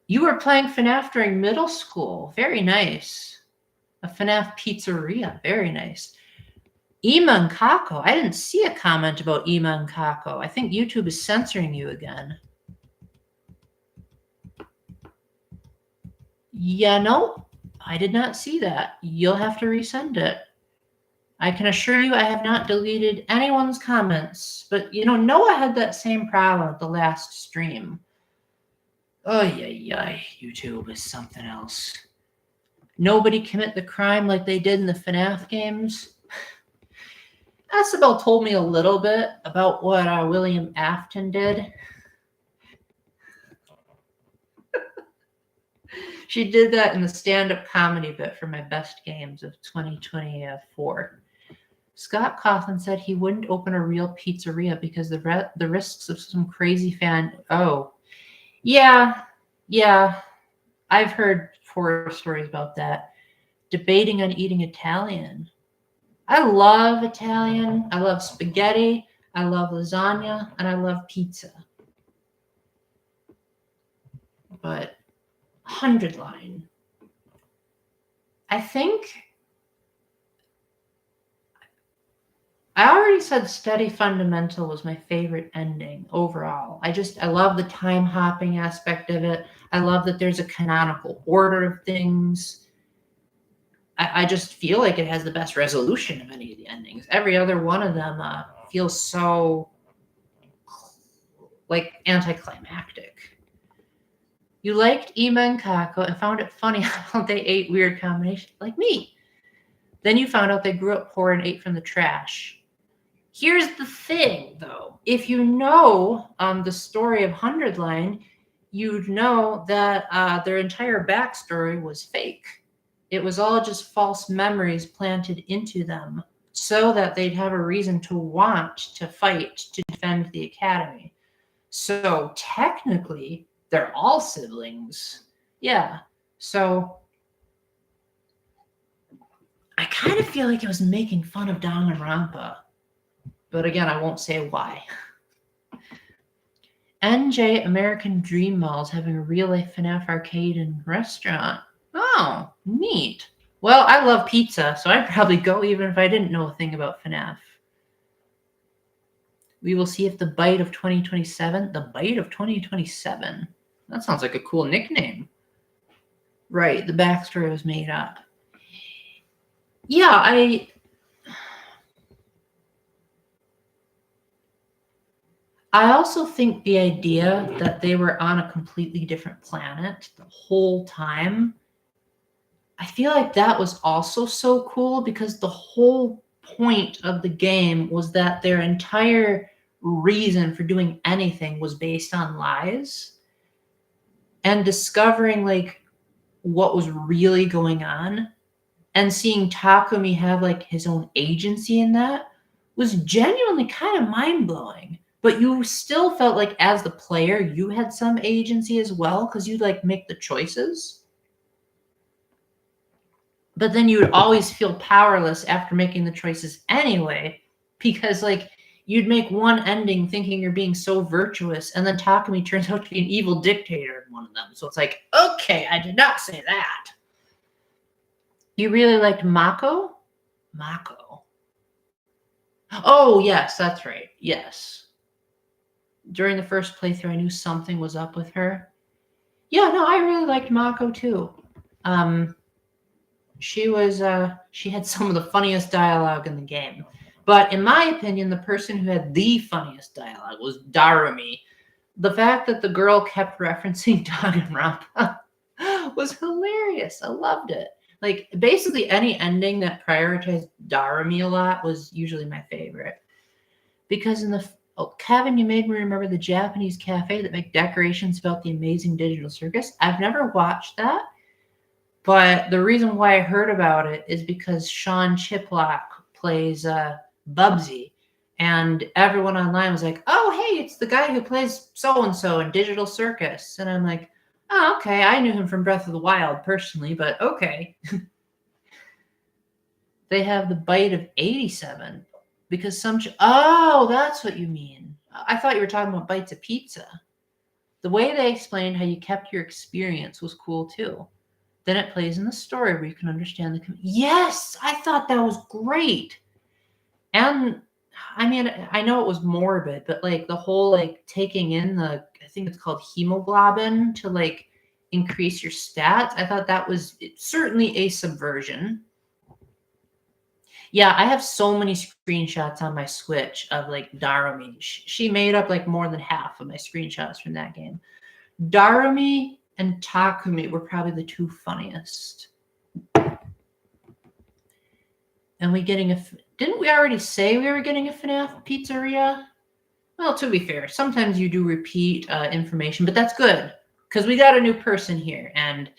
Speaker 1: You were playing FNAF during middle school. Very nice. A FNAF pizzeria. Very nice. Iman Kako. I didn't see a comment about Iman Kako. I think YouTube is censoring you again. Yeah, no, I did not see that. You'll have to resend it. I can assure you I have not deleted anyone's comments. But, you know, Noah had that same problem at the last stream. Oh, yeah, YouTube is something else. Nobody commit the crime like they did in the FNAF games. Isabel told me a little bit about what William Afton did. She did that in the stand-up comedy bit for my best games of 2024. Scott Coughlin said he wouldn't open a real pizzeria because the risks of some crazy fan. Oh, yeah. I've heard horror stories about that. Debating on eating Italian. I love Italian. I love spaghetti. I love lasagna, and I love pizza. But 100 Line. I think I already said Steady Fundamental was my favorite ending overall. I love the time hopping aspect of it. I love that there's a canonical order of things. I just feel like it has the best resolution of any of the endings. Every other one of them feels so like anticlimactic. You liked Iman Kako and found it funny how they ate weird combinations like me. Then you found out they grew up poor and ate from the trash. Here's the thing, though. If you know the story of 100 Line, you'd know that their entire backstory was fake. It was all just false memories planted into them so that they'd have a reason to want to fight to defend the academy. So technically, they're all siblings. Yeah. So I kind of feel like it was making fun of Danganronpa. But again, I won't say why. NJ American Dream Mall's having a real-life FNAF arcade and restaurant. Oh, neat. Well, I love pizza, so I'd probably go even if I didn't know a thing about FNAF. We will see if the Bite of 2027. The Bite of 2027? That sounds like a cool nickname. Right, the backstory was made up. Yeah, I also think the idea that they were on a completely different planet the whole time, I feel like that was also so cool because the whole point of the game was that their entire reason for doing anything was based on lies, and discovering like what was really going on and seeing Takumi have like his own agency in that was genuinely kind of mind-blowing. But you still felt like as the player you had some agency as well because you'd like make the choices. But then you would always feel powerless after making the choices anyway, because like you'd make one ending thinking you're being so virtuous, and then Takumi turns out to be an evil dictator in one of them. So it's like, okay, I did not say that. You really liked Mako? Mako. Oh, yes, that's right. Yes. During the first playthrough, I knew something was up with her. Yeah, no, I really liked Mako too. She had some of the funniest dialogue in the game. But in my opinion, the person who had the funniest dialogue was Darumi. The fact that the girl kept referencing Danganronpa was hilarious. I loved it. Like, basically any ending that prioritized Darumi a lot was usually my favorite. Because in the... Oh, Kevin, you made me remember the Japanese cafe that make decorations about the amazing digital circus. I've never watched that. But the reason why I heard about it is because Sean Chiplock plays Bubsy. And everyone online was like, oh, hey, it's the guy who plays so-and-so in Digital Circus. And I'm like, oh, okay. I knew him from Breath of the Wild personally, but okay. They have the Bite of 87 because some... Oh, that's what you mean. I thought you were talking about bites of pizza. The way they explained how you kept your experience was cool too. Then it plays in the story where you can understand the... Yes, I thought that was great. And I mean, I know it was morbid, but like the whole like taking in the... I think it's called hemoglobin to like increase your stats. I thought that was certainly a subversion. Yeah, I have so many screenshots on my Switch of like Darumi. She made up like more than half of my screenshots from that game. Darumi and Takumi were probably the two funniest. And we getting a... Didn't we already say we were getting a FNAF pizzeria? Well, to be fair, sometimes you do repeat information, but that's good because we got a new person here. And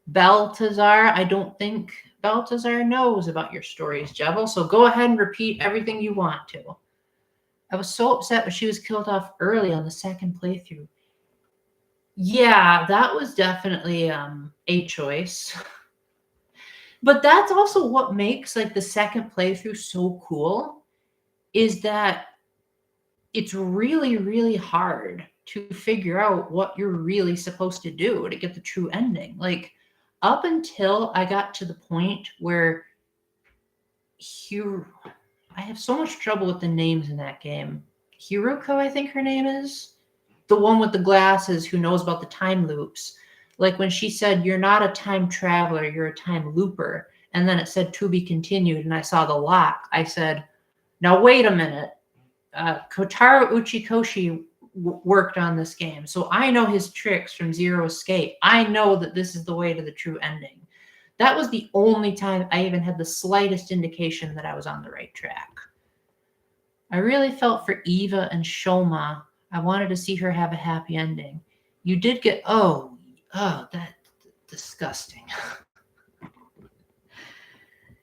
Speaker 1: Baltazar, I don't think Baltazar knows about your stories, Jebel, so go ahead and repeat everything you want to. I was so upset when she was killed off early on the second playthrough. Yeah, that was definitely a choice. But that's also what makes like the second playthrough so cool, is that it's really, really hard to figure out what you're really supposed to do to get the true ending. Like, up until I got to the point where I have so much trouble with the names in that game. Hiruko, I think her name is. The one with the glasses who knows about the time loops. Like when she said, you're not a time traveler, you're a time looper. And then it said to be continued, and I saw the lock. I said, now wait a minute. Kotaro Uchikoshi worked on this game, so I know his tricks from Zero Escape. I know that this is the way to the true ending. That was the only time I even had the slightest indication that I was on the right track. I really felt for Eva and Shoma. I wanted to see her have a happy ending. You did get that disgusting.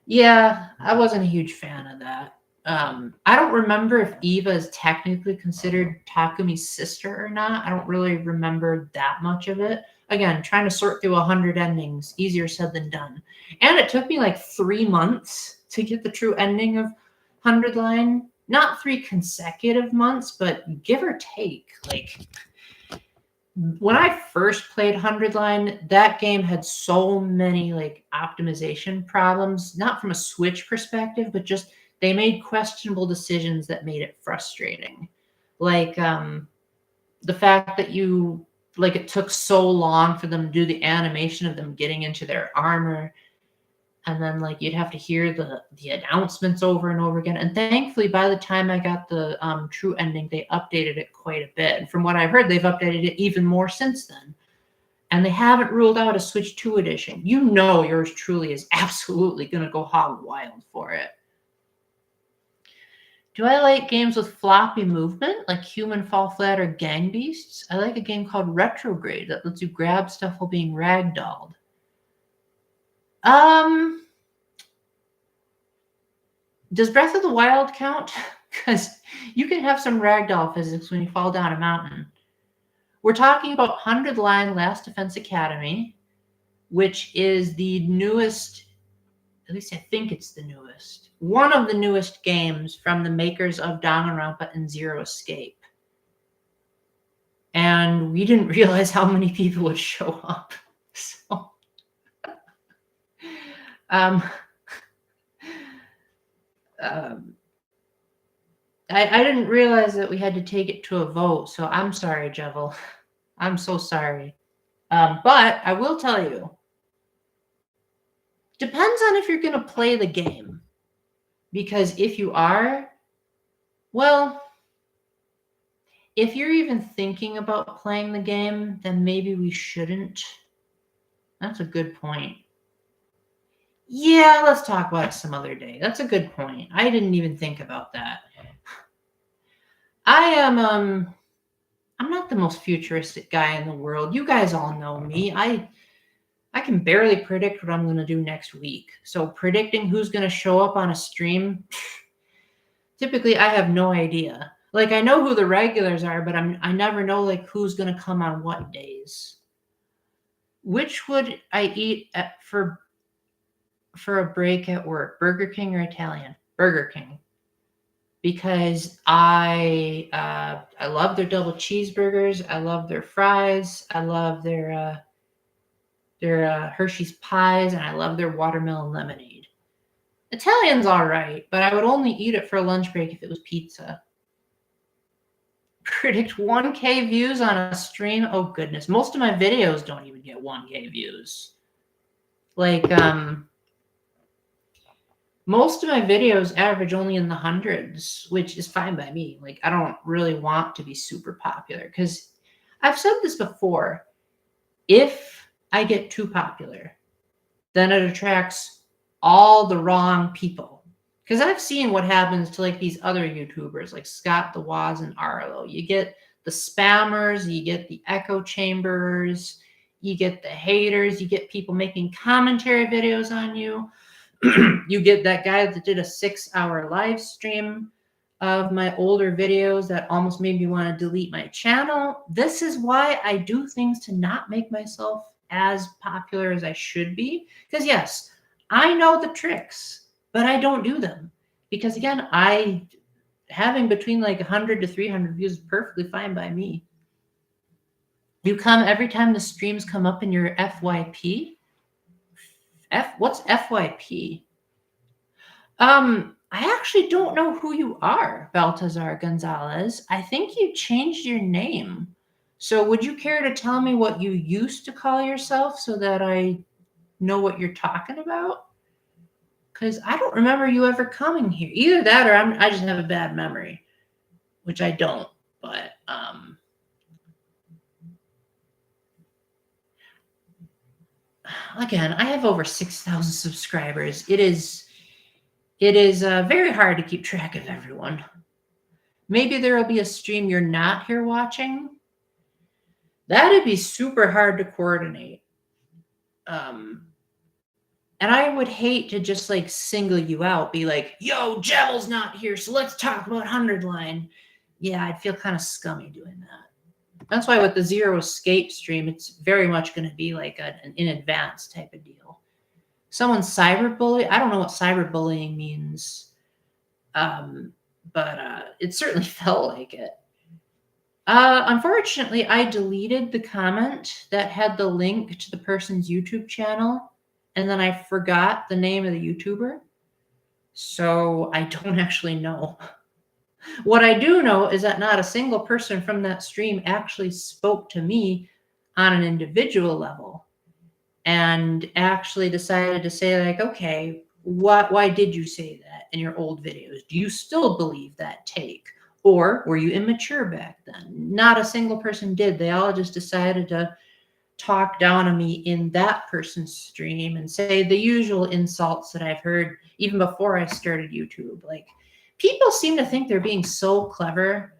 Speaker 1: Yeah, I wasn't a huge fan of that. I don't remember if Eva is technically considered Takumi's sister or not. I don't really remember that much of it. Again, trying to sort through 100 endings, easier said than done. And it took me like 3 months to get the true ending of 100 Line. Not 3 consecutive months, but give or take. Like, when I first played 100 Line, that game had so many like optimization problems, not from a Switch perspective, but just they made questionable decisions that made it frustrating. Like the fact that it took so long for them to do the animation of them getting into their armor, and then like you'd have to hear the announcements over and over again. And thankfully, by the time I got the true ending, they updated it quite a bit. And from what I've heard, they've updated it even more since then. And they haven't ruled out a Switch 2 edition. You know, yours truly is absolutely going to go hog wild for it. Do I like games with floppy movement, like Human Fall Flat or Gang Beasts? I like a game called Retrograde that lets you grab stuff while being ragdolled. Does Breath of the Wild count? Because you can have some ragdoll physics when you fall down a mountain. We're talking about 100 Line Last Defense Academy, which is the newest, at least I think it's the newest, one of the newest games from the makers of Danganronpa and Zero Escape. And we didn't realize how many people would show up. So, I didn't realize that we had to take it to a vote, so I'm sorry, Jevel. I'm so sorry. But I will tell you, depends on if you're going to play the game. Because if you are, well, if you're even thinking about playing the game, then maybe we shouldn't. That's a good point. Yeah, let's talk about it some other day. That's a good point. I didn't even think about that. I'm not the most futuristic guy in the world. You guys all know me. I can barely predict what I'm going to do next week. So predicting who's going to show up on a stream, typically I have no idea. Like, I know who the regulars are, but I never know like who's going to come on what days. Which would I eat for a break at work? Burger King or Italian? Burger King. Because I love their double cheeseburgers. I love their fries. I love their Hershey's pies, and I love their watermelon lemonade. Italian's all right, but I would only eat it for a lunch break if it was pizza. Predict 1K views on a stream? Oh, goodness. Most of my videos don't even get 1K views. Like, most of my videos average only in the hundreds, which is fine by me. Like, I don't really want to be super popular because I've said this before. If I get too popular, then it attracts all the wrong people. Because I've seen what happens to like these other YouTubers like Scott the Woz and Arlo. You get the spammers, you get the echo chambers, you get the haters, you get people making commentary videos on you. You get that guy that did a 6-hour live stream of my older videos that almost made me want to delete my channel. This is why I do things to not make myself as popular as I should be. Because yes, I know the tricks, but I don't do them. Because again, having between like 100 to 300 views is perfectly fine by me. You come every time the streams come up in your FYP? What's FYP? I actually don't know who you are, Baltazar Gonzalez. I think you changed your name. So would you care to tell me what you used to call yourself so that I know what you're talking about? Because I don't remember you ever coming here. Either that or I just have a bad memory, which I don't. But again, I have over 6,000 subscribers. It is very hard to keep track of everyone. Maybe there will be a stream you're not here watching. That'd be super hard to coordinate. And I would hate to just like single you out, be like, yo, Jebel's not here, so let's talk about 100 line. Yeah, I'd feel kind of scummy doing that. That's why with the Zero Escape stream, it's very much going to be like an in advance type of deal. Someone cyberbully, I don't know what cyberbullying means, but it certainly felt like it. Unfortunately, I deleted the comment that had the link to the person's YouTube channel, and then I forgot the name of the YouTuber. So I don't actually know. What I do know is that not a single person from that stream actually spoke to me on an individual level and actually decided to say, like, okay, why did you say that in your old videos? Do you still believe that take? Or were you immature back then? Not a single person did. They all just decided to talk down on me in that person's stream and say the usual insults that I've heard even before I started YouTube. Like, people seem to think they're being so clever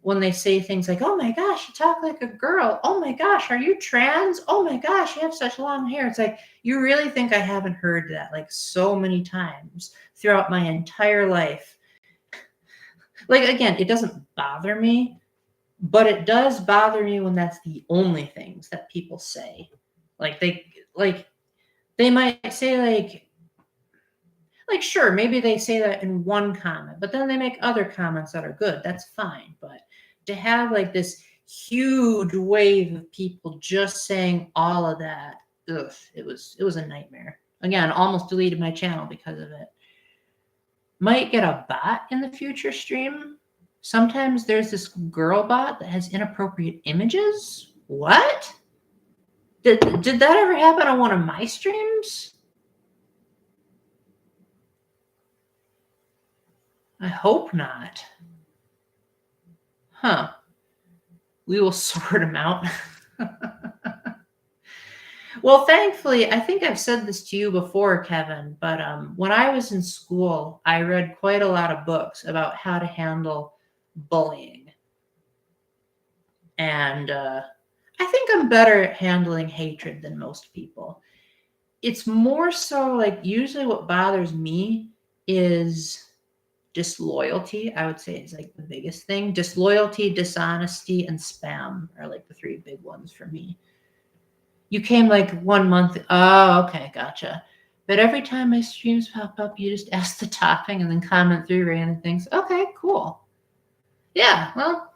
Speaker 1: when they say things like, oh my gosh, you talk like a girl. Oh my gosh, are you trans? Oh my gosh, you have such long hair. It's like, you really think I haven't heard that like so many times throughout my entire life? Like, again, it doesn't bother me, but it does bother me when that's the only things that people say. Like they might say like sure, maybe they say that in one comment, but then they make other comments that are good. That's fine. But to have like this huge wave of people just saying all of that, ugh, it was a nightmare. Again, almost deleted my channel because of it. Might get a bot in the future stream. Sometimes there's this girl bot that has inappropriate images. What? Did that ever happen on one of my streams? I hope not. Huh. We will sort them out. Well, thankfully, I think I've said this to you before, Kevin, but when I was in school, I read quite a lot of books about how to handle bullying. And I think I'm better at handling hatred than most people. It's more so like usually what bothers me is disloyalty. I would say is like the biggest thing. Disloyalty, dishonesty, and spam are like the three big ones for me. You came like 1 month. Oh, okay, gotcha. But every time my streams pop up, you just ask the topping and then comment through random things. Okay, cool. Yeah, well,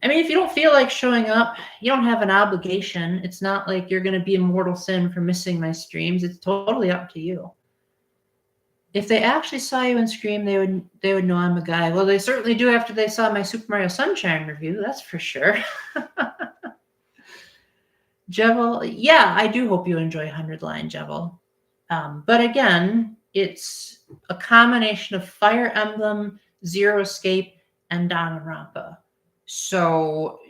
Speaker 1: I mean, if you don't feel like showing up, you don't have an obligation. It's not like you're going to be in mortal sin for missing my streams. It's totally up to you. If they actually saw you in stream, they would know I'm a guy. Well, they certainly do after they saw my Super Mario Sunshine review. That's for sure. Jebel, yeah, I do hope you enjoy 100 Line, Jebel. But again, it's a combination of Fire Emblem, Zero Escape, and Danganronpa. So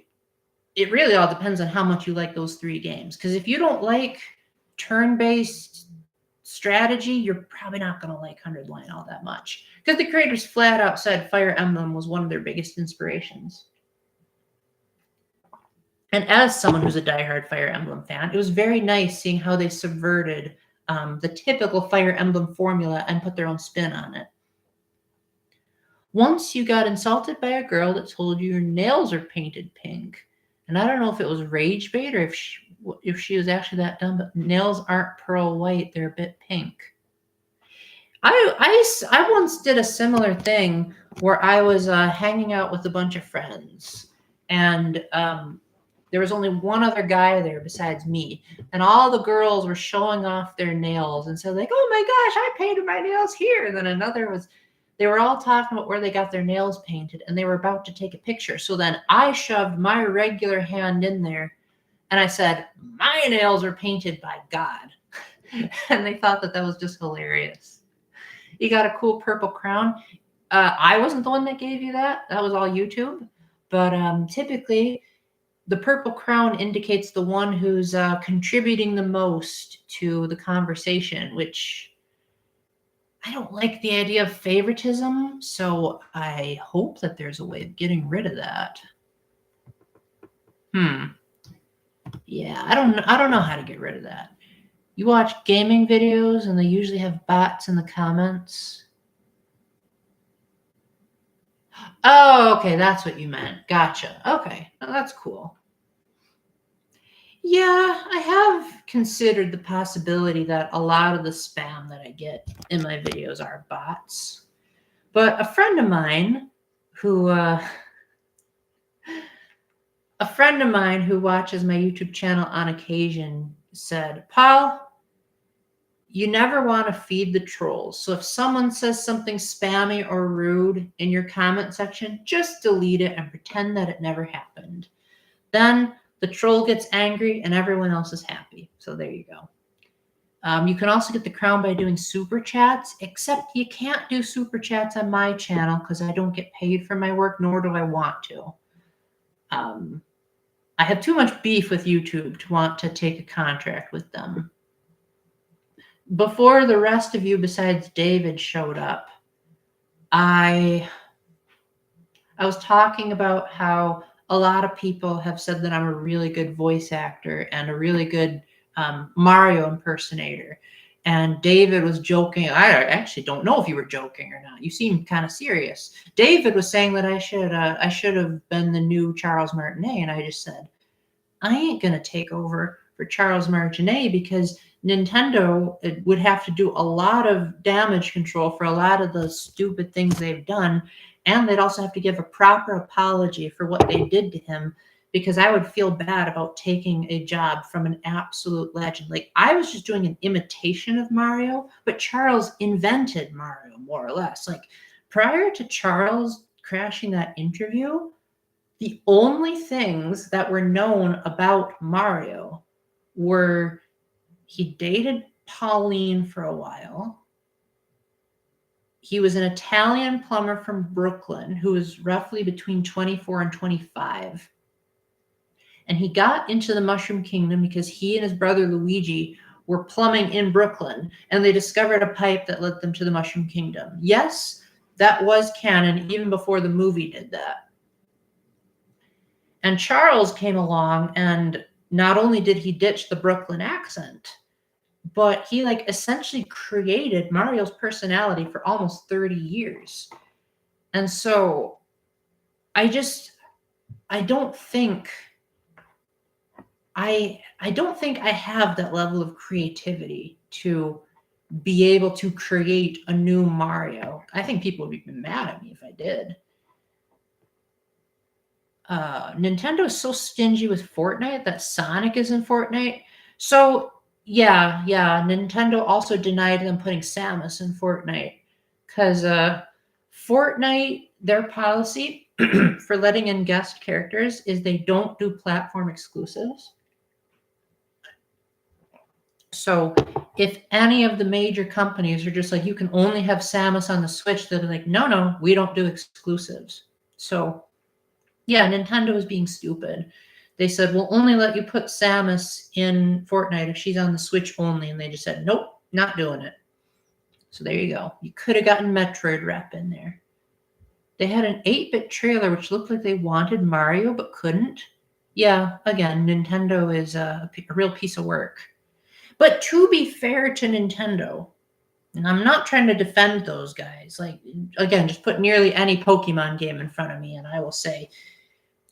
Speaker 1: it really all depends on how much you like those three games. Because if you don't like turn-based strategy, you're probably not going to like 100 Line all that much. Because the creators flat out said Fire Emblem was one of their biggest inspirations. And as someone who's a diehard Fire Emblem fan, it was very nice seeing how they subverted the typical Fire Emblem formula and put their own spin on it. Once you got insulted by a girl that told you your nails are painted pink. And I don't know if it was rage bait or if she was actually that dumb, but nails aren't pearl white. They're a bit pink. I once did a similar thing where I was hanging out with a bunch of friends. And there was only one other guy there besides me. And all the girls were showing off their nails and said, like, oh my gosh, I painted my nails here. And then another was, they were all talking about where they got their nails painted and they were about to take a picture. So then I shoved my regular hand in there and I said, my nails are painted by God. And they thought that was just hilarious. You got a cool purple crown. I wasn't the one that gave you that. That was all YouTube. But typically, the purple crown indicates the one who's contributing the most to the conversation, which I don't like the idea of favoritism, so I hope that there's a way of getting rid of that. Yeah, I don't know how to get rid of that. You watch gaming videos and they usually have bots in the comments. Oh, okay, that's what you meant. Gotcha. Okay, well, that's cool. Yeah, I have considered the possibility that a lot of the spam that I get in my videos are bots. But a friend of mine who watches my YouTube channel on occasion said, "Paul, you never want to feed the trolls. So if someone says something spammy or rude in your comment section, just delete it and pretend that it never happened. Then the troll gets angry and everyone else is happy." So there you go. You can also get the crown by doing super chats, except you can't do super chats on my channel because I don't get paid for my work, nor do I want to. I have too much beef with YouTube to want to take a contract with them. Before the rest of you besides David showed up, I was talking about how a lot of people have said that I'm a really good voice actor and a really good Mario impersonator. And David was joking. I actually don't know if you were joking or not. You seemed kind of serious. David was saying that I should have been the new Charles Martinet, and I just said, I ain't gonna take over for Charles Martinet because Nintendo would have to do a lot of damage control for a lot of the stupid things they've done, and they'd also have to give a proper apology for what they did to him, because I would feel bad about taking a job from an absolute legend. Like, I was just doing an imitation of Mario, but Charles invented Mario, more or less. Like, prior to Charles crashing that interview, the only things that were known about Mario were he dated Pauline for a while. He was an Italian plumber from Brooklyn who was roughly between 24 and 25. And he got into the Mushroom Kingdom because he and his brother Luigi were plumbing in Brooklyn, and they discovered a pipe that led them to the Mushroom Kingdom. Yes, that was canon even before the movie did that. And Charles came along, and not only did he ditch the Brooklyn accent, but he essentially created Mario's personality for almost 30 years. And so I don't think I have that level of creativity to be able to create a new Mario. I think people would be mad at me if I did. Nintendo is so stingy with Fortnite that Sonic is in Fortnite. So yeah, Nintendo also denied them putting Samus in Fortnite because Fortnite, their policy for letting in guest characters is they don't do platform exclusives. So if any of the major companies are just like, you can only have Samus on the Switch, they'll be like, no, we don't do exclusives. So yeah, Nintendo is being stupid. They said, we'll only let you put Samus in Fortnite if she's on the Switch only. And they just said, nope, not doing it. So there you go. You could have gotten Metroid rep in there. They had an 8-bit trailer which looked like they wanted Mario but couldn't. Yeah, again, Nintendo is a real piece of work. But to be fair to Nintendo, and I'm not trying to defend those guys. Like, again, just put nearly any Pokemon game in front of me and I will say,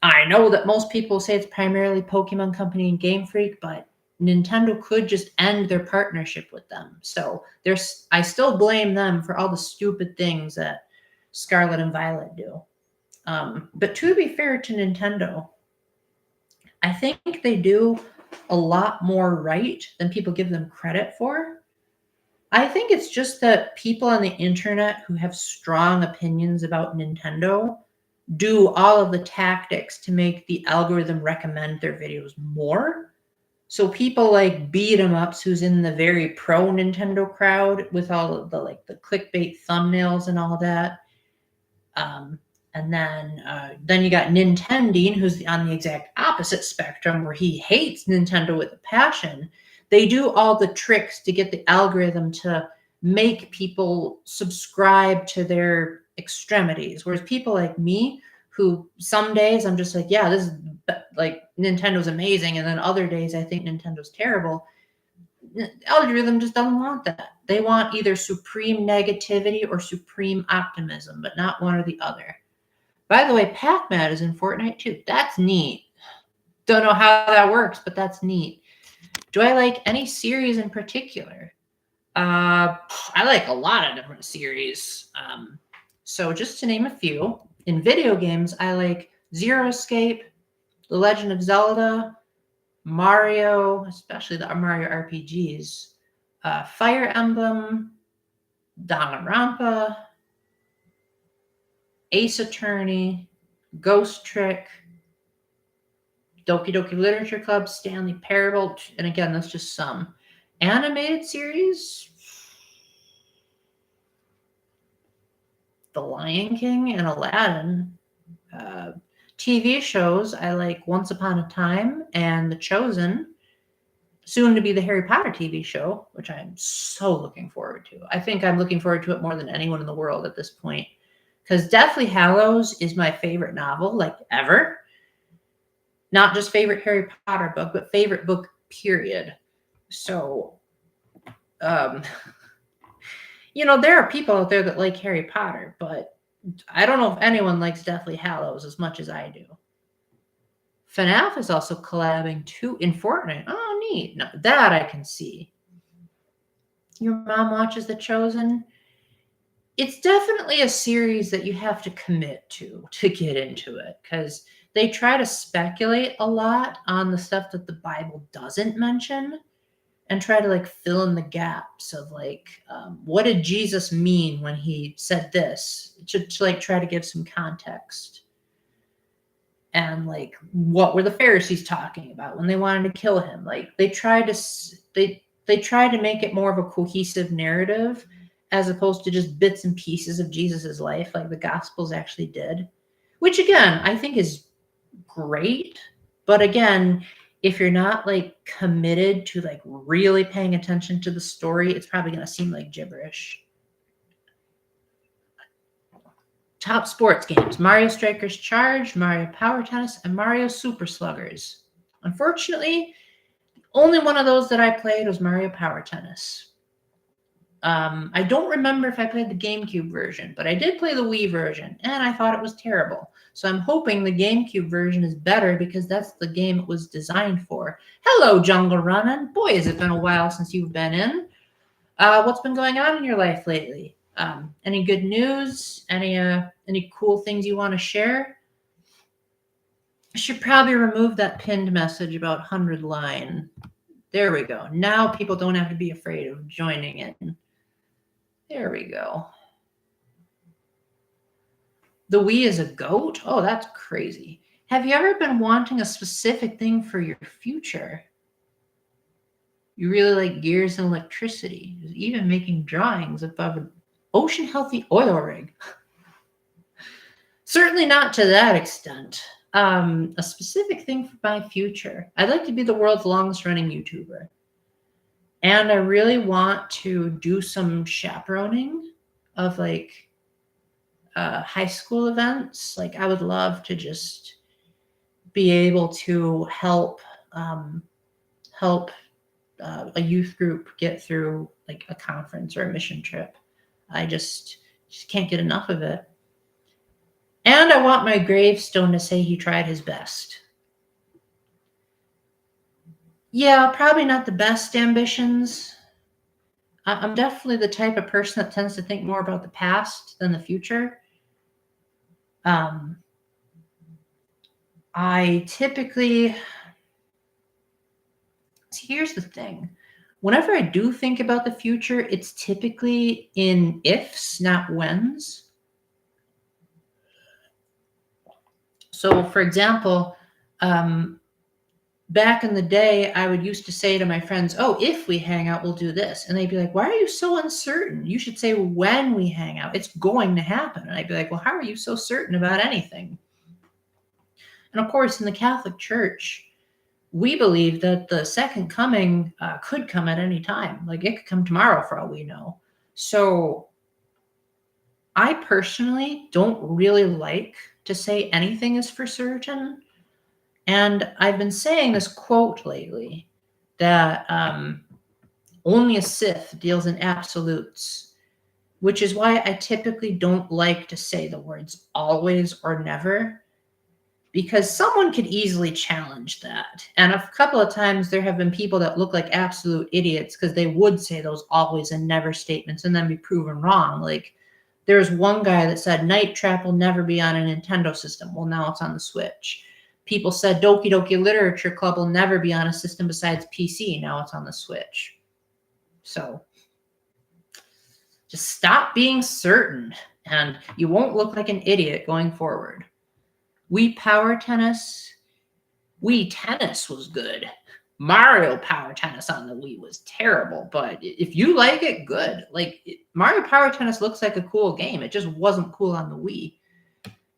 Speaker 1: I know that most people say it's primarily Pokemon Company and Game Freak, but Nintendo could just end their partnership with them. So I still blame them for all the stupid things that Scarlet and Violet do. But to be fair to Nintendo, I think they do a lot more right than people give them credit for. I think it's just that people on the internet who have strong opinions about Nintendo do all of the tactics to make the algorithm recommend their videos more. So people like beat 'em ups who's in the very pro Nintendo crowd with all of the the clickbait thumbnails and all that. And then you got Nintendine, who's on the exact opposite spectrum, where he hates Nintendo with a passion. They do all the tricks to get the algorithm to make people subscribe to their extremities. Whereas people like me, who some days I'm just like, yeah, this is like Nintendo's amazing, and then other days I think Nintendo's terrible. The algorithm just doesn't want that. They want either supreme negativity or supreme optimism, but not one or the other. By the way, Pac-Man is in Fortnite too. That's neat. Don't know how that works, but that's neat. Do I like any series in particular? I like a lot of different series. So just to name a few, in video games, I like Zero Escape, The Legend of Zelda, Mario, especially the Mario RPGs, Fire Emblem, Danganronpa, Ace Attorney, Ghost Trick, Doki Doki Literature Club, Stanley Parable, and again, that's just some. Animated series, The Lion King and Aladdin. TV shows, I like Once Upon a Time and The Chosen. Soon to be the Harry Potter TV show, which I'm so looking forward to. I think I'm looking forward to it more than anyone in the world at this point. Because Deathly Hallows is my favorite novel, like ever. Not just favorite Harry Potter book, but favorite book, period. So, you know, there are people out there that like Harry Potter, but I don't know if anyone likes Deathly Hallows as much as I do. FNAF is also collabing too in Fortnite. Oh, neat. No, that I can see. Your mom watches The Chosen. It's definitely a series that you have to commit to get into it, because they try to speculate a lot on the stuff that the Bible doesn't mention and try to like fill in the gaps of like, what did Jesus mean when he said this? To like try to give some context. And like, what were the Pharisees talking about when they wanted to kill him? Like they tried to make it more of a cohesive narrative as opposed to just bits and pieces of Jesus's life, like the Gospels actually did, which again, I think is great. But again, if you're not like committed to like really paying attention to the story, it's probably going to seem like gibberish. Top sports games: Mario Strikers Charge, Mario Power Tennis, and Mario Super Sluggers. Unfortunately, the only one of those that I played was Mario Power Tennis. I don't remember if I played the GameCube version, but I did play the Wii version, and I thought it was terrible. So I'm hoping the GameCube version is better because that's the game it was designed for. Hello, Jungle Runnin'. Boy, has it been a while since you've been in. What's been going on in your life lately? Any good news? Any cool things you want to share? I should probably remove that pinned message about 100 line. There we go. Now people don't have to be afraid of joining in. There we go. The Wii is a goat? Oh, that's crazy. Have you ever been wanting a specific thing for your future? You really like gears and electricity, even making drawings above an ocean-healthy oil rig. Certainly not to that extent. A specific thing for my future. I'd like to be the world's longest-running YouTuber. And I really want to do some chaperoning of like high school events. Like I would love to just be able to help a youth group get through like a conference or a mission trip. I just can't get enough of it. And I want my gravestone to say he tried his best. Yeah, probably not the best ambitions. I'm definitely the type of person that tends to think more about the past than the future. I typically... See, here's the thing. Whenever I do think about the future, it's typically in ifs, not whens. So, for example, back in the day, I would used to say to my friends, oh, if we hang out, we'll do this. And they'd be like, why are you so uncertain? You should say when we hang out. It's going to happen. And I'd be like, well, how are you so certain about anything? And of course, in the Catholic Church, we believe that the second coming could come at any time. Like it could come tomorrow for all we know. So I personally don't really like to say anything is for certain. And I've been saying this quote lately that only a Sith deals in absolutes, which is why I typically don't like to say the words always or never, because someone could easily challenge that. And a couple of times there have been people that look like absolute idiots because they would say those always and never statements and then be proven wrong. Like there's one guy that said Night Trap will never be on a Nintendo system. Well, now it's on the Switch. People said Doki Doki Literature Club will never be on a system besides PC. Now it's on the Switch. So just stop being certain and you won't look like an idiot going forward. Wii Power Tennis. Wii Tennis was good. Mario Power Tennis on the Wii was terrible, but if you like it, good. Like Mario Power Tennis looks like a cool game. It just wasn't cool on the Wii.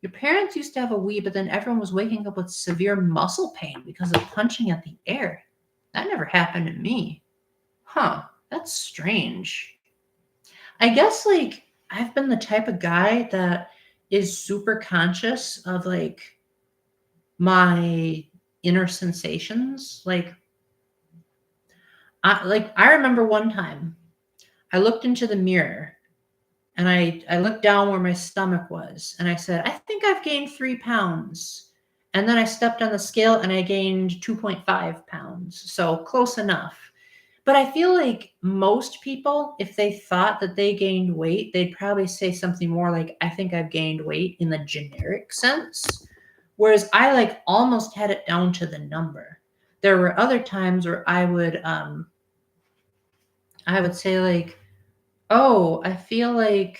Speaker 1: Your parents used to have a Wii, but then everyone was waking up with severe muscle pain because of punching at the air. That never happened to me. Huh, that's strange. I guess like I've been the type of guy that is super conscious of like my inner sensations. Like I remember one time I looked into the mirror and I looked down where my stomach was and I said, I think I've gained 3 pounds. And then I stepped on the scale and I gained 2.5 pounds. So close enough. But I feel like most people, if they thought that they gained weight, they'd probably say something more like, I think I've gained weight in the generic sense. Whereas I like almost had it down to the number. There were other times where I would say like, oh, I feel like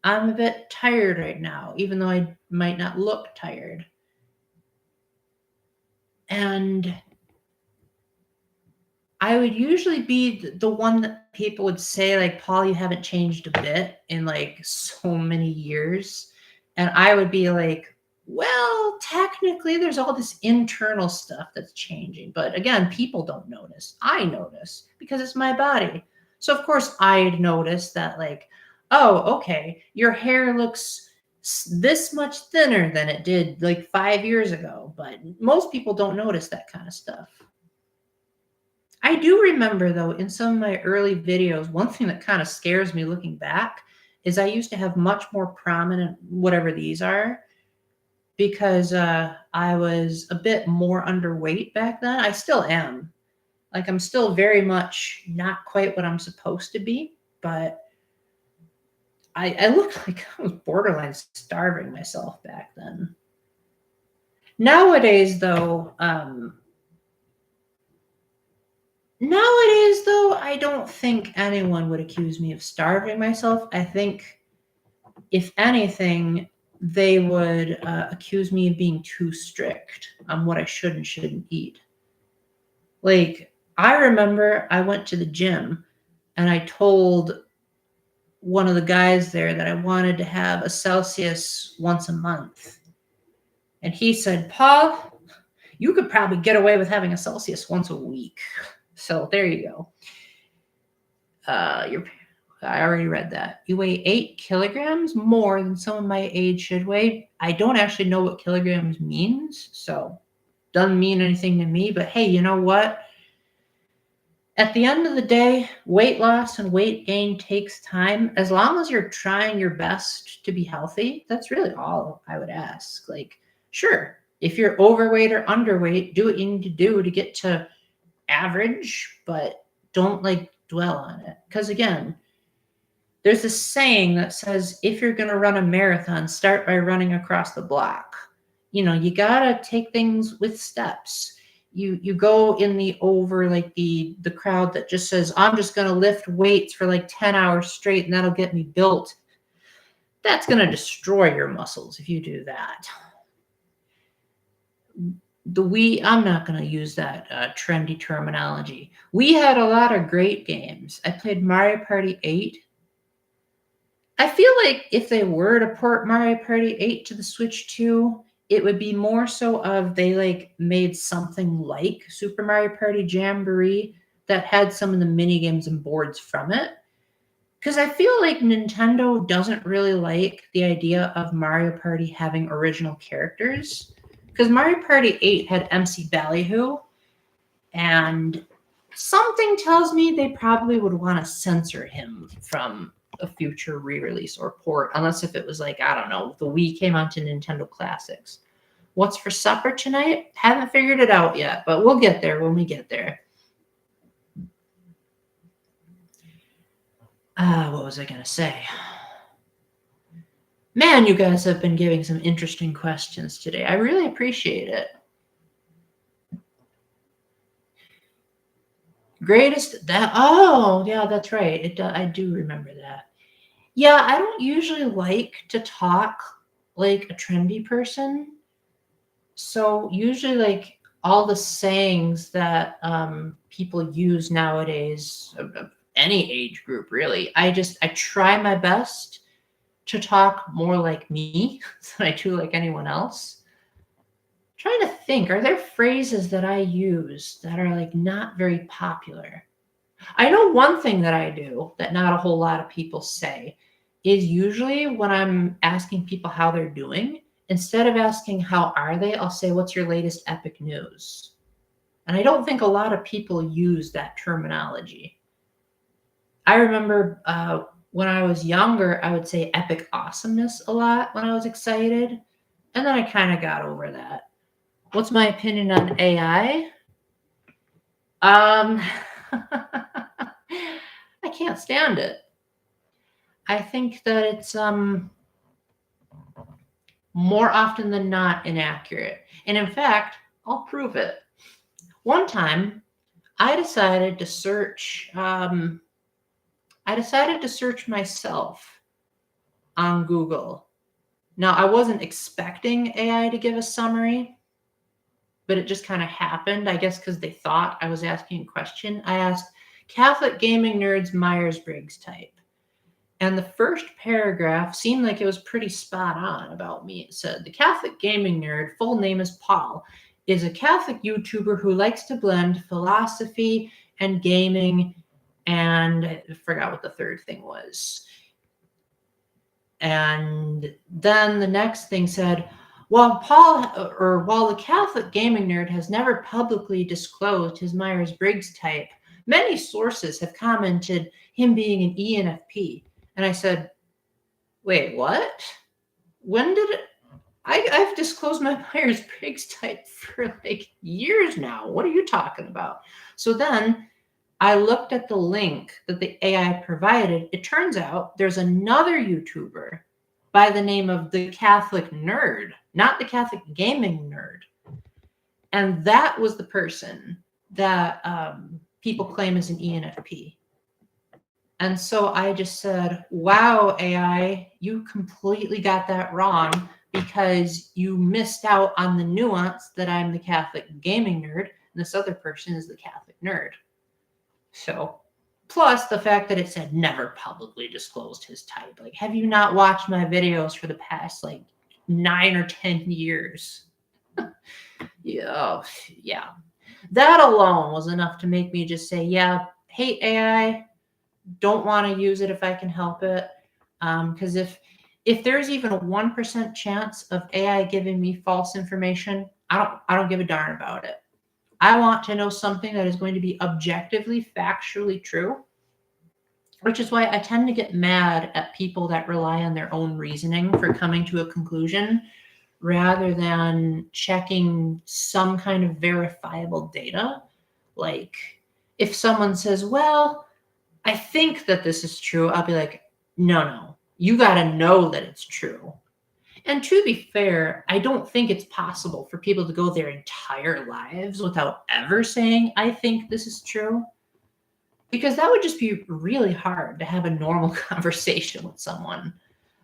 Speaker 1: I'm a bit tired right now, even though I might not look tired. And I would usually be the one that people would say, like, Paul, you haven't changed a bit in like so many years. And I would be like, well, technically, there's all this internal stuff that's changing. But again, people don't notice. I notice because it's my body. So, of course, I'd notice that, like, oh, okay, your hair looks this much thinner than it did like 5 years ago. But most people don't notice that kind of stuff. I do remember, though, in some of my early videos, one thing that kind of scares me looking back is I used to have much more prominent, whatever these are, because I was a bit more underweight back then. I still am. Like, I'm still very much not quite what I'm supposed to be, but I looked like I was borderline starving myself back then. Nowadays, though, I don't think anyone would accuse me of starving myself. I think, if anything, they would accuse me of being too strict on what I should and shouldn't eat. Like, I remember I went to the gym and I told one of the guys there that I wanted to have a Celsius once a month. And he said, Paul, you could probably get away with having a Celsius once a week. So there you go. I already read that. You weigh 8 kilograms more than someone my age should weigh. I don't actually know what kilograms means, so doesn't mean anything to me. But hey, you know what? At the end of the day, weight loss and weight gain takes time. As long as you're trying your best to be healthy, that's really all I would ask. Like, sure, if you're overweight or underweight, do what you need to do to get to average, but don't like dwell on it. Because again, there's this saying that says, if you're going to run a marathon, start by running across the block. You know, you got to take things with steps. You go in the over, like the crowd that just says, I'm just going to lift weights for like 10 hours straight and that'll get me built. That's going to destroy your muscles if you do that. I'm not going to use that trendy terminology. We had a lot of great games. I played Mario Party 8. I feel like if they were to port Mario Party 8 to the Switch 2, it would be more so of they like made something like Super Mario Party Jamboree that had some of the mini games and boards from it. Because I feel like Nintendo doesn't really like the idea of Mario Party having original characters. Because Mario Party 8 had MC Ballyhoo, and something tells me they probably would want to censor him from a future re-release or port, unless if it was like, I don't know, the Wii came onto Nintendo Classics. What's for supper tonight? Haven't figured it out yet, but we'll get there when we get there. What was I going to say? Man, you guys have been giving some interesting questions today. I really appreciate it. Greatest that oh yeah, that's right. I do remember that. Yeah, I don't usually like to talk like a trendy person. So usually like all the sayings that people use nowadays of any age group really. I try my best to talk more like me than I do like anyone else. Trying to think, are there phrases that I use that are like not very popular? I know one thing that I do that not a whole lot of people say is usually when I'm asking people how they're doing, instead of asking how are they, I'll say, what's your latest epic news? And I don't think a lot of people use that terminology. I remember when I was younger, I would say epic awesomeness a lot when I was excited. And then I kind of got over that. What's my opinion on AI? I can't stand it. I think that it's more often than not inaccurate. And in fact, I'll prove it. One time, I decided to search. I decided to search myself on Google. Now, I wasn't expecting AI to give a summary, but it just kind of happened. I guess because they thought I was asking a question. I asked Catholic gaming nerds Myers-Briggs type. And the first paragraph seemed like it was pretty spot on about me. It said, the Catholic gaming nerd, full name is Paul, is a Catholic YouTuber who likes to blend philosophy and gaming, and I forgot what the third thing was. And then the next thing said, while the Catholic gaming nerd has never publicly disclosed his Myers-Briggs type, many sources have commented him being an ENFP. And I said, wait, what? When did it? I've disclosed my Myers-Briggs type for like years now. What are you talking about? So then I looked at the link that the AI provided. It turns out there's another YouTuber by the name of the Catholic Nerd, not the Catholic Gaming Nerd. And that was the person that people claim is an ENFP. And so I just said, wow, AI, you completely got that wrong because you missed out on the nuance that I'm the Catholic gaming nerd and this other person is the Catholic nerd. So, plus the fact that it said never publicly disclosed his type. Like, have you not watched my videos for the past like 9 or 10 years? Yeah. That alone was enough to make me just say, yeah, hate AI. Don't want to use it if I can help it. Because if there's even a 1% chance of AI giving me false information, I don't give a darn about it. I want to know something that is going to be objectively, factually true, which is why I tend to get mad at people that rely on their own reasoning for coming to a conclusion rather than checking some kind of verifiable data. Like if someone says, well, I think that this is true, I'll be like, no, you got to know that it's true. And to be fair, I don't think it's possible for people to go their entire lives without ever saying, I think this is true. Because that would just be really hard to have a normal conversation with someone.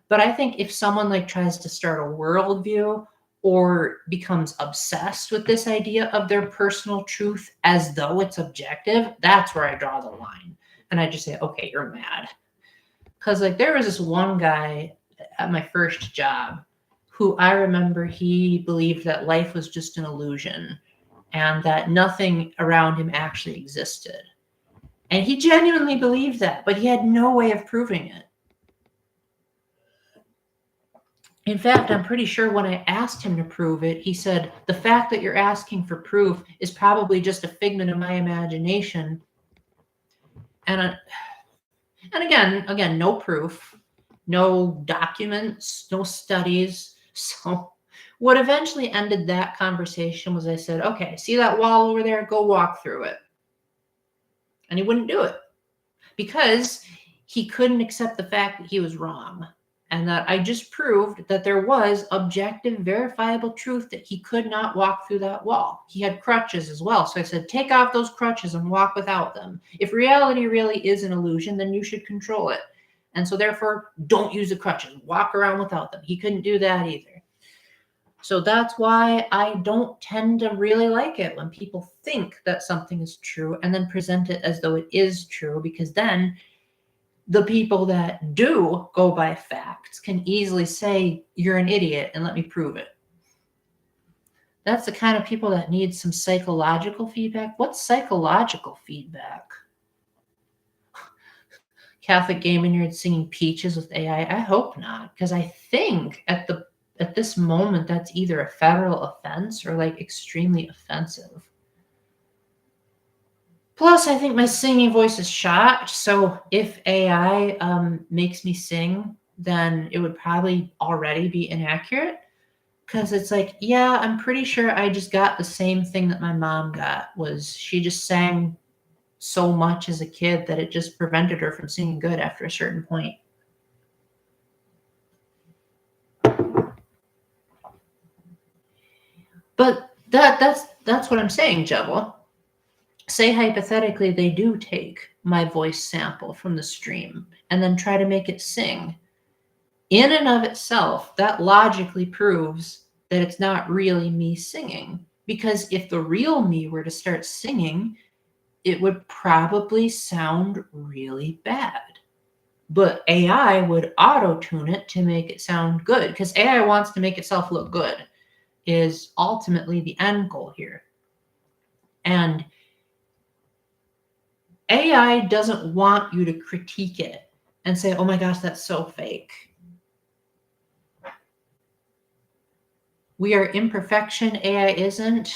Speaker 1: But I think if someone like tries to start a worldview or becomes obsessed with this idea of their personal truth as though it's objective, that's where I draw the line. And I just say, okay, you're mad. Because like there was this one guy at my first job who I remember he believed that life was just an illusion and that nothing around him actually existed. And he genuinely believed that, but he had no way of proving it. In fact, I'm pretty sure when I asked him to prove it, he said, the fact that you're asking for proof is probably just a figment of my imagination. And again, no proof, no documents, no studies. So what eventually ended that conversation was I said, okay, see that wall over there? Go walk through it. And he wouldn't do it because he couldn't accept the fact that he was wrong. And that I just proved that there was objective, verifiable truth that he could not walk through that wall. He had crutches as well. So I said, take off those crutches and walk without them. If reality really is an illusion, then you should control it. And so therefore, don't use the crutches. Walk around without them. He couldn't do that either. So that's why I don't tend to really like it when people think that something is true and then present it as though it is true, because then the people that do go by facts can easily say, you're an idiot and let me prove it. That's the kind of people that need some psychological feedback. What's psychological feedback? Catholic gaming nerd singing Peaches with AI? I hope not, because I think at this moment that's either a federal offense or like extremely offensive. Plus, I think my singing voice is shot. So if AI makes me sing, then it would probably already be inaccurate. Because it's like, yeah, I'm pretty sure I just got the same thing that my mom got. Was she just sang so much as a kid that it just prevented her from singing good after a certain point. But that's what I'm saying, Jevil. Say hypothetically they do take my voice sample from the stream and then try to make it sing. In and of itself, that logically proves that it's not really me singing. Because if the real me were to start singing, it would probably sound really bad. But AI would auto-tune it to make it sound good, because AI wants to make itself look good, is ultimately the end goal here. And AI doesn't want you to critique it and say, oh my gosh, that's so fake. We are imperfection, AI isn't.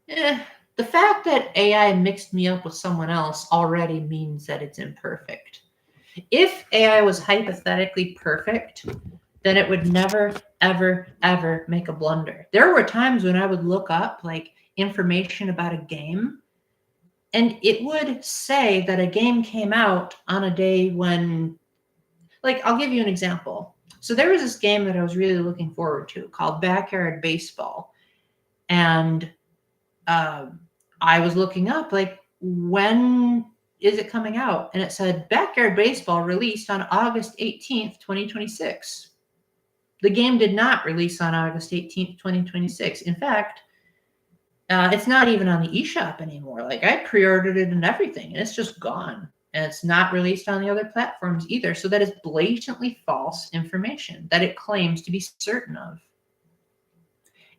Speaker 1: The fact that AI mixed me up with someone else already means that it's imperfect. If AI was hypothetically perfect, then it would never, ever, ever make a blunder. There were times when I would look up like information about a game, and it would say that a game came out on a day when, like, I'll give you an example. So there was this game that I was really looking forward to called Backyard Baseball. And I was looking up, like, when is it coming out? And it said Backyard Baseball released on August 18th, 2026. The game did not release on August 18th, 2026. In fact, it's not even on the eShop anymore. Like, I pre-ordered it and everything, and it's just gone. And it's not released on the other platforms either. So that is blatantly false information that it claims to be certain of.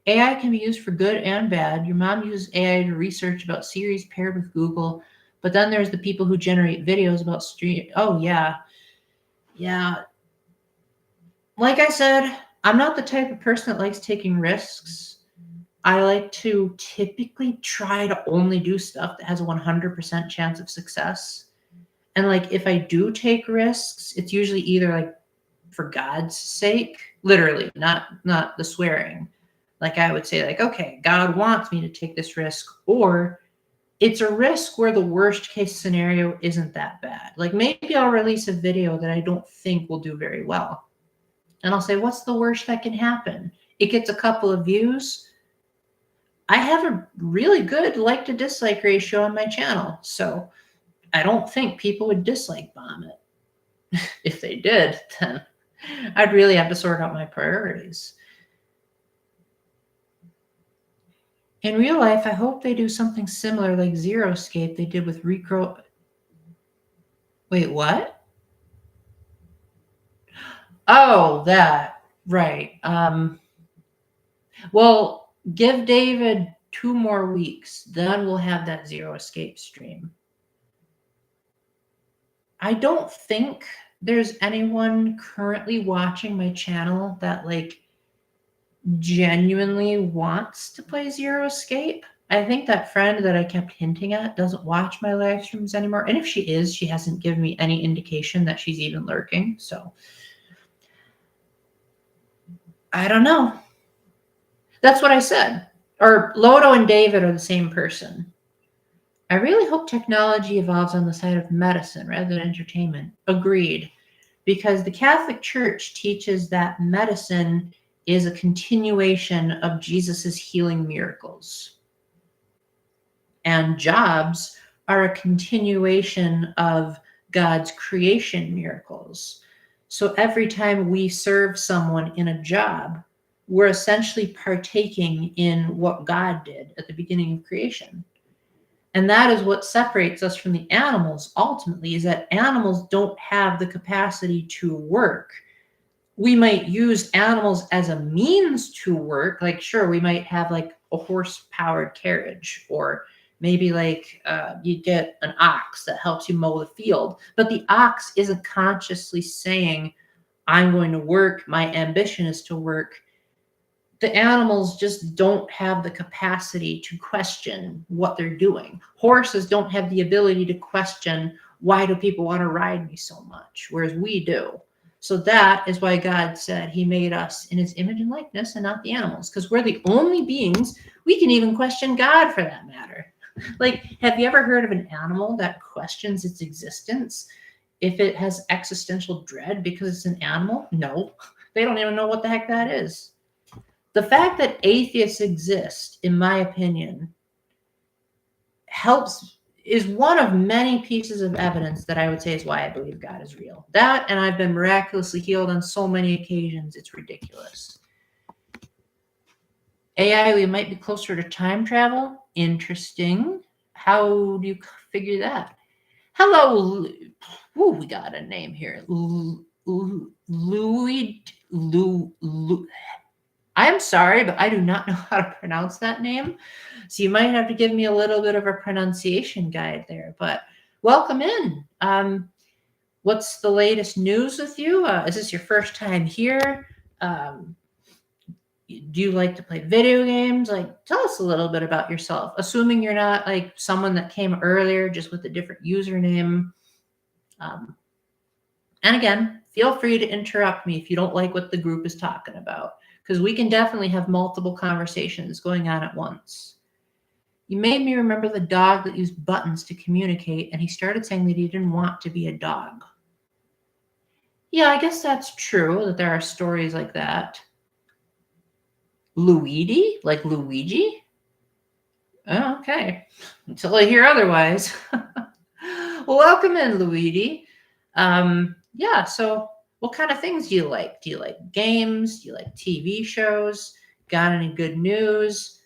Speaker 1: AI can be used for good and bad. Your mom uses AI to research about series paired with Google. But then there's the people who generate videos about stream. Oh, yeah. Yeah. Like I said, I'm not the type of person that likes taking risks. I like to typically try to only do stuff that has a 100% chance of success. And like, if I do take risks, it's usually either like for God's sake, literally, not the swearing. Like, I would say like, okay, God wants me to take this risk, or it's a risk where the worst case scenario isn't that bad. Like, maybe I'll release a video that I don't think will do very well. And I'll say, what's the worst that can happen? It gets a couple of views. I have a really good like to dislike ratio on my channel. So I don't think people would dislike bomb it. If they did, then I'd really have to sort out my priorities. In real life, I hope they do something similar like Zero Escape they did with Recro. Wait, what? Oh, that. Right. Well, give David 2 more weeks. Then we'll have that Zero Escape stream. I don't think there's anyone currently watching my channel that like genuinely wants to play Zero Escape. I think that friend that I kept hinting at doesn't watch my live streams anymore. And if she is, she hasn't given me any indication that she's even lurking. So I don't know. That's what I said. Or Lodo and David are the same person. I really hope technology evolves on the side of medicine rather than entertainment. Agreed. Because the Catholic Church teaches that medicine is a continuation of Jesus's healing miracles. And jobs are a continuation of God's creation miracles. So every time we serve someone in a job, we're essentially partaking in what God did at the beginning of creation. And that is what separates us from the animals ultimately, is that animals don't have the capacity to work. We might use animals as a means to work. Like, sure, we might have like a horse-powered carriage, or maybe like you get an ox that helps you mow the field. But the ox isn't consciously saying, I'm going to work, my ambition is to work. The animals just don't have the capacity to question what they're doing. Horses don't have the ability to question, why do people want to ride me so much? Whereas we do. So that is why God said he made us in his image and likeness and not the animals, because we're the only beings we can even question God, for that matter. Like, have you ever heard of an animal that questions its existence? If it has existential dread because it's an animal? No, they don't even know what the heck that is. The fact that atheists exist, in my opinion, is one of many pieces of evidence that I would say is why I believe God is real. That, and I've been miraculously healed on so many occasions, it's ridiculous. AI, we might be closer to time travel. Interesting. How do you figure that? Hello. Ooh, we got a name here. Louis. I'm sorry, but I do not know how to pronounce that name. So you might have to give me a little bit of a pronunciation guide there. But welcome in. What's the latest news with you? Is this your first time here? Do you like to play video games? Like, tell us a little bit about yourself, assuming you're not like someone that came earlier just with a different username. And again, feel free to interrupt me if you don't like what the group is talking about, because we can definitely have multiple conversations going on at once. You made me remember the dog that used buttons to communicate, and he started saying that he didn't want to be a dog. Yeah, I guess that's true, that there are stories like that. Luigi? Like Luigi? Oh, okay. Until I hear otherwise. Well, welcome in, Luigi. Yeah, so what kind of things do you like? Do you like games? Do you like TV shows? Got any good news?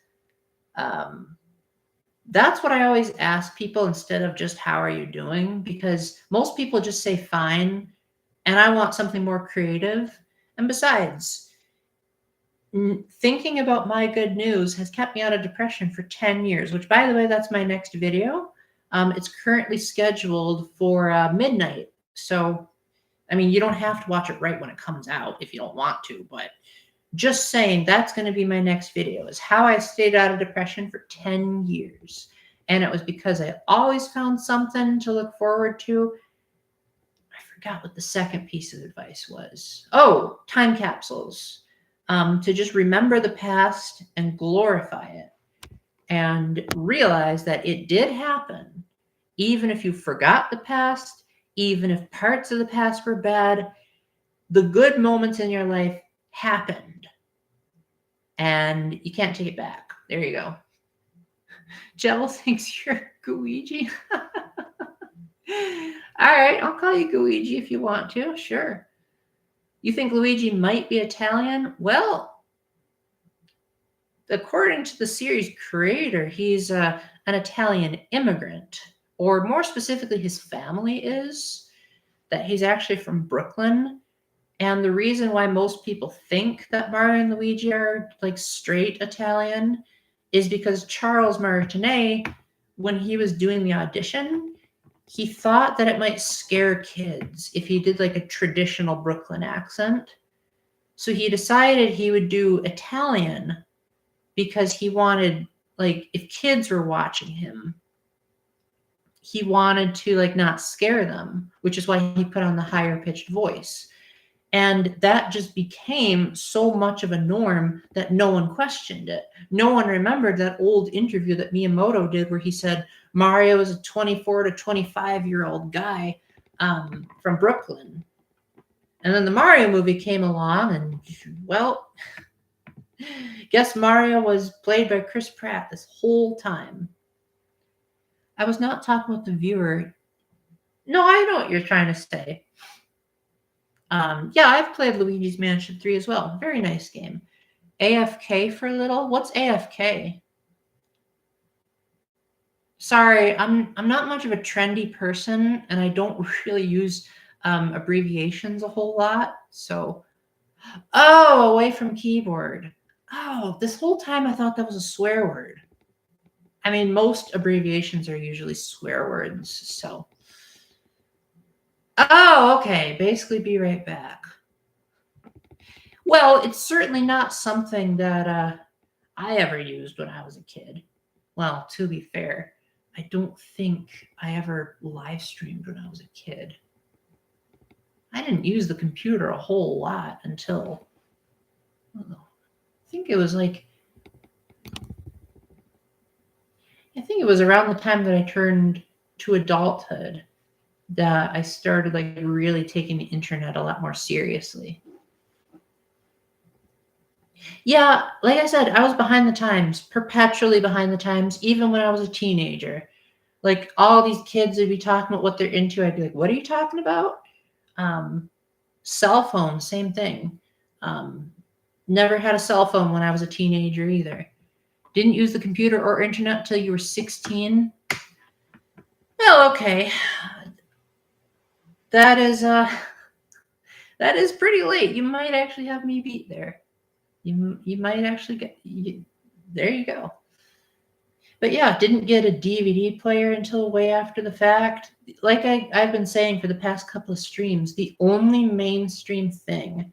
Speaker 1: That's what I always ask people instead of just how are you doing? Because most people just say fine, and I want something more creative. And besides, thinking about my good news has kept me out of depression for 10 years, which, by the way, that's my next video. It's currently scheduled for midnight. So, I mean, you don't have to watch it right when it comes out if you don't want to, but just saying that's going to be my next video, is how I stayed out of depression for 10 years. And it was because I always found something to look forward to. I forgot what the second piece of advice was. Oh, time capsules. To just remember the past and glorify it and realize that it did happen. Even if you forgot the past, even if parts of the past were bad, the good moments in your life happened and you can't take it back. There you go. Jewel thinks you're Guigi. All right, I'll call you Guigi if you want to. Sure. You think Luigi might be Italian? Well, according to the series creator, he's an Italian immigrant, or more specifically, his family is, that he's actually from Brooklyn. And the reason why most people think that Mario and Luigi are like straight Italian is because Charles Martinet, when he was doing the audition, he thought that it might scare kids if he did like a traditional Brooklyn accent. So he decided he would do Italian because he wanted, like, if kids were watching him, he wanted to like not scare them, which is why he put on the higher pitched voice. And that just became so much of a norm that no one questioned it. No one remembered that old interview that Miyamoto did where he said Mario is a 24 to 25-year-old guy from Brooklyn. And then the Mario movie came along, and, well, guess Mario was played by Chris Pratt this whole time. I was not talking about the viewer. No, I know what you're trying to say. Yeah, I've played Luigi's Mansion 3 as well. Very nice game. AFK for a little? What's AFK? Sorry, I'm not much of a trendy person, and I don't really use abbreviations a whole lot. So, oh, away from keyboard. Oh, this whole time I thought that was a swear word. I mean, most abbreviations are usually swear words, so. Oh, okay. Basically, be right back. Well, it's certainly not something that I ever used when I was a kid. Well, to be fair, I don't think I ever live streamed when I was a kid. I didn't use the computer a whole lot until, I think it was like, I think it was around the time that I turned to adulthood that I started like really taking the internet a lot more seriously. Yeah, like I said, I was behind the times, perpetually behind the times, even when I was a teenager. Like all these kids would be talking about what they're into. I'd be like, what are you talking about? Cell phone, same thing. Never had a cell phone when I was a teenager either. Didn't use the computer or internet until you were 16. Well, okay. That is pretty late. You might actually have me beat there. You might actually get there you go. But yeah, didn't get a DVD player until way after the fact. Like I've been saying for the past couple of streams, the only mainstream thing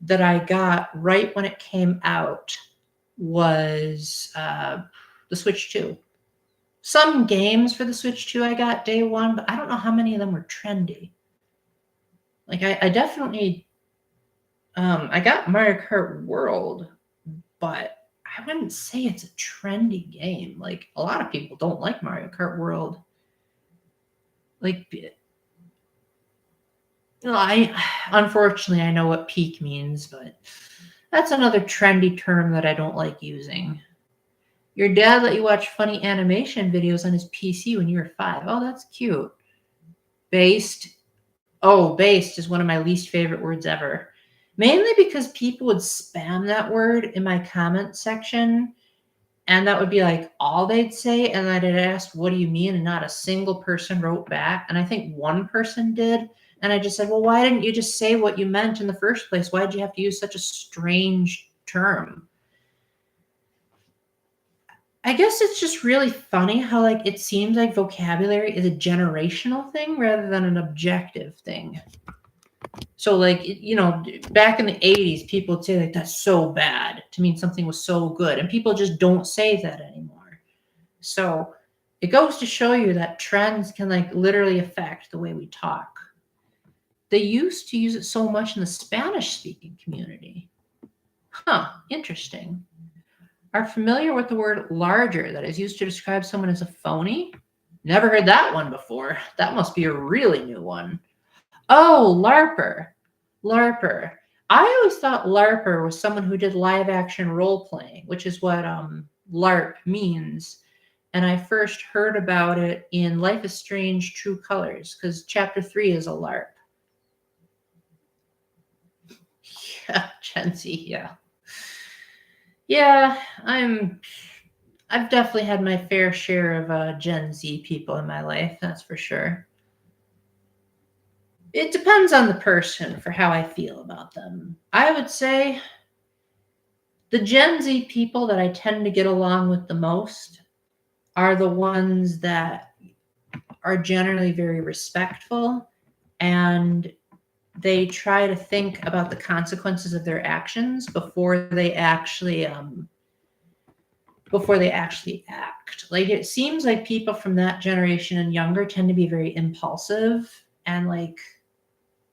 Speaker 1: that I got right when it came out was the Switch 2. Some games for the Switch 2 I got day one, but I don't know how many of them were trendy. Like I definitely, I got Mario Kart World, but I wouldn't say it's a trendy game. Like a lot of people don't like Mario Kart World. Like, unfortunately, I know what peak means, but that's another trendy term that I don't like using. Your dad let you watch funny animation videos on his PC when you were 5. Oh, that's cute. Based. Oh, based is one of my least favorite words ever. Mainly because people would spam that word in my comment section, and that would be like all they'd say. And I'd ask, what do you mean? And not a single person wrote back. And I think one person did. And I just said, well, why didn't you just say what you meant in the first place? Why did you have to use such a strange term? I guess it's just really funny how like it seems like vocabulary is a generational thing rather than an objective thing. So like, you know, back in the 80s, people would say like, that's so bad to mean something was so good. And people just don't say that anymore. So it goes to show you that trends can like literally affect the way we talk. They used to use it so much in the Spanish speaking community. Huh, interesting. Are familiar with the word larger that is used to describe someone as a phony? Never heard that one before. That must be a really new one. Oh, LARPer. LARPer. I always thought LARPer was someone who did live action role playing, which is what LARP means. And I first heard about it in Life is Strange True Colors, because chapter 3 is a LARP. Yeah, Gen Z, yeah. Yeah, I've definitely had my fair share of Gen Z people in my life, that's for sure. It depends on the person for how I feel about them. I would say the Gen Z people that I tend to get along with the most are the ones that are generally very respectful, and they try to think about the consequences of their actions before they actually act. Like, it seems like people from that generation and younger tend to be very impulsive, and like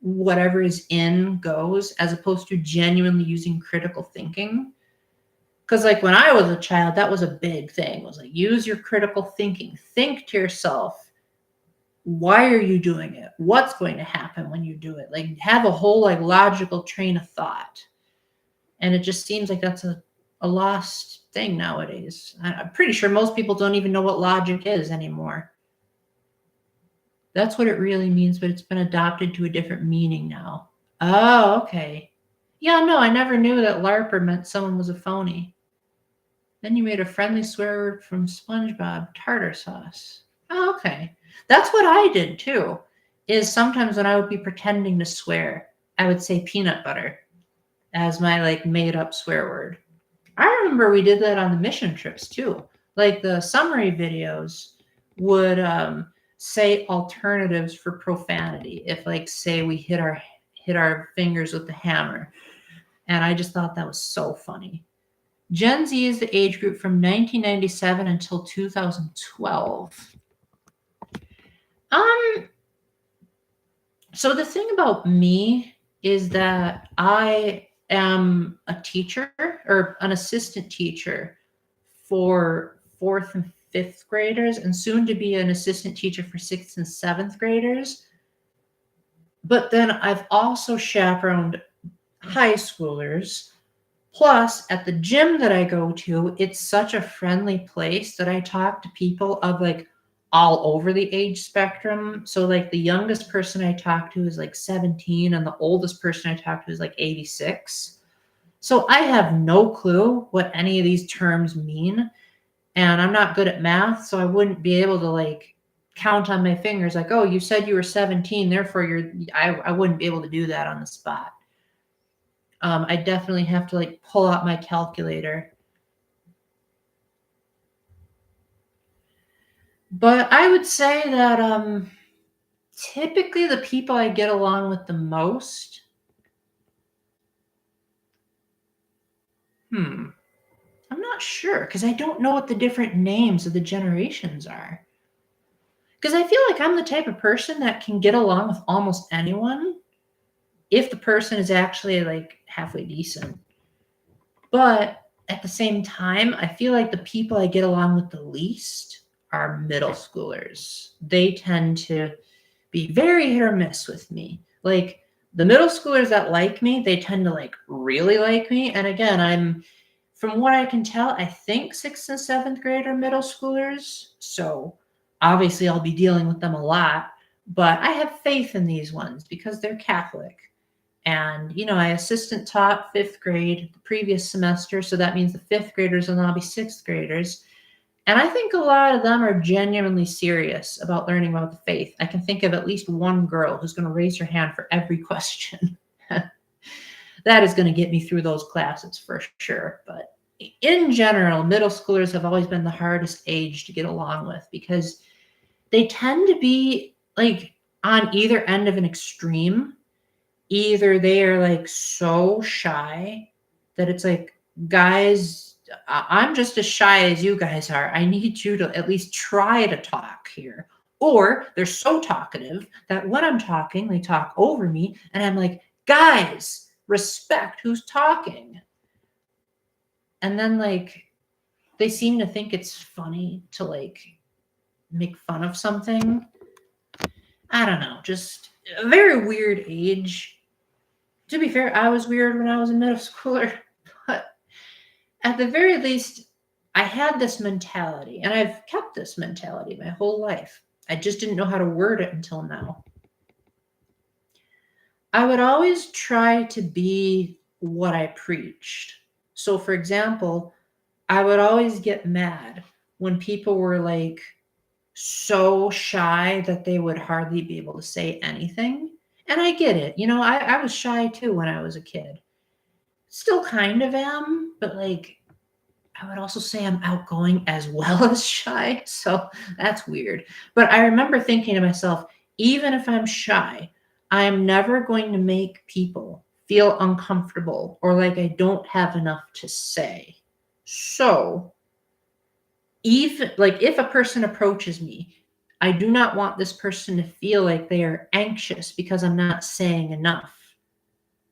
Speaker 1: whatever is in goes, as opposed to genuinely using critical thinking. Because like when I was a child, that was a big thing. It was like, use your critical thinking. Think to yourself, why are you doing it? What's going to happen when you do it? Like, have a whole like logical train of thought. And it just seems like that's a lost thing nowadays. I'm pretty sure most people don't even know what logic is anymore. That's what it really means, but it's been adopted to a different meaning now. Oh, okay. Yeah, no, I never knew that LARPer meant someone was a phony. Then you made a friendly swear word from SpongeBob, tartar sauce. Oh, okay. That's what I did too. Is sometimes when I would be pretending to swear, I would say peanut butter as my like made up swear word. I remember we did that on the mission trips too. Like the summary videos would say alternatives for profanity. If like say we hit our fingers with the hammer, and I just thought that was so funny. Gen Z is the age group from 1997 until 2012. So the thing about me is that I am a teacher or an assistant teacher for 4th and 5th graders, and soon to be an assistant teacher for 6th and 7th graders. But then I've also chaperoned high schoolers. Plus, at the gym that I go to, it's such a friendly place that I talk to people of like all over the age spectrum. So like the youngest person I talk to is like 17, and the oldest person I talk to is like 86. So I have no clue what any of these terms mean. And I'm not good at math, so I wouldn't be able to like count on my fingers like, oh, you said you were 17, therefore I wouldn't be able to do that on the spot. I definitely have to like pull out my calculator. But I would say that typically the people I get along with the most, I'm not sure, because I don't know what the different names of the generations are. Because I feel like I'm the type of person that can get along with almost anyone if the person is actually like halfway decent. But at the same time, I feel like the people I get along with the least are middle schoolers. They tend to be very hit or miss with me. Like the middle schoolers that like me, they tend to like really like me. And again, from what I can tell, I think 6th and 7th grade are middle schoolers. So obviously I'll be dealing with them a lot, but I have faith in these ones because they're Catholic. And, I assistant taught 5th grade the previous semester. So that means the 5th graders will now be 6th graders. And I think a lot of them are genuinely serious about learning about the faith. I can think of at least one girl who's going to raise her hand for every question. That is going to get me through those classes for sure. But in general, middle schoolers have always been the hardest age to get along with because they tend to be like on either end of an extreme. Either they are like so shy that it's like, guys, I'm just as shy as you guys are. I need you to at least try to talk here. Or they're so talkative that when I'm talking, they talk over me. And I'm like, guys, respect who's talking. And then like, they seem to think it's funny to like make fun of something. I don't know, just a very weird age. To be fair, I was weird when I was a middle schooler, but at the very least, I had this mentality, and I've kept this mentality my whole life. I just didn't know how to word it until now. I would always try to be what I preached. So, for example, I would always get mad when people were like so shy that they would hardly be able to say anything. And I get it. I was shy too when I was a kid. Still kind of am, but like I would also say I'm outgoing as well as shy. So that's weird. But I remember thinking to myself, even if I'm shy, I am never going to make people feel uncomfortable or like I don't have enough to say. So even like if a person approaches me, I do not want this person to feel like they are anxious because I'm not saying enough.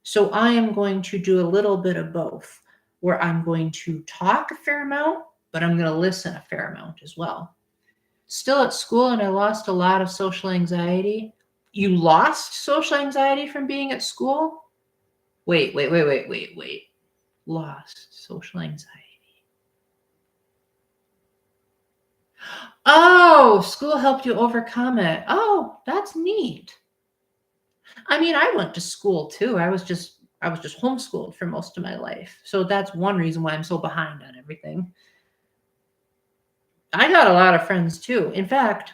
Speaker 1: So I am going to do a little bit of both, where I'm going to talk a fair amount, but I'm going to listen a fair amount as well. Still at school, and I lost a lot of social anxiety. You lost social anxiety from being at school? Wait. Lost social anxiety. Oh, school helped you overcome it. Oh, that's neat. I mean, I went to school too. I was just homeschooled for most of my life. So that's one reason why I'm so behind on everything. I got a lot of friends too. In fact,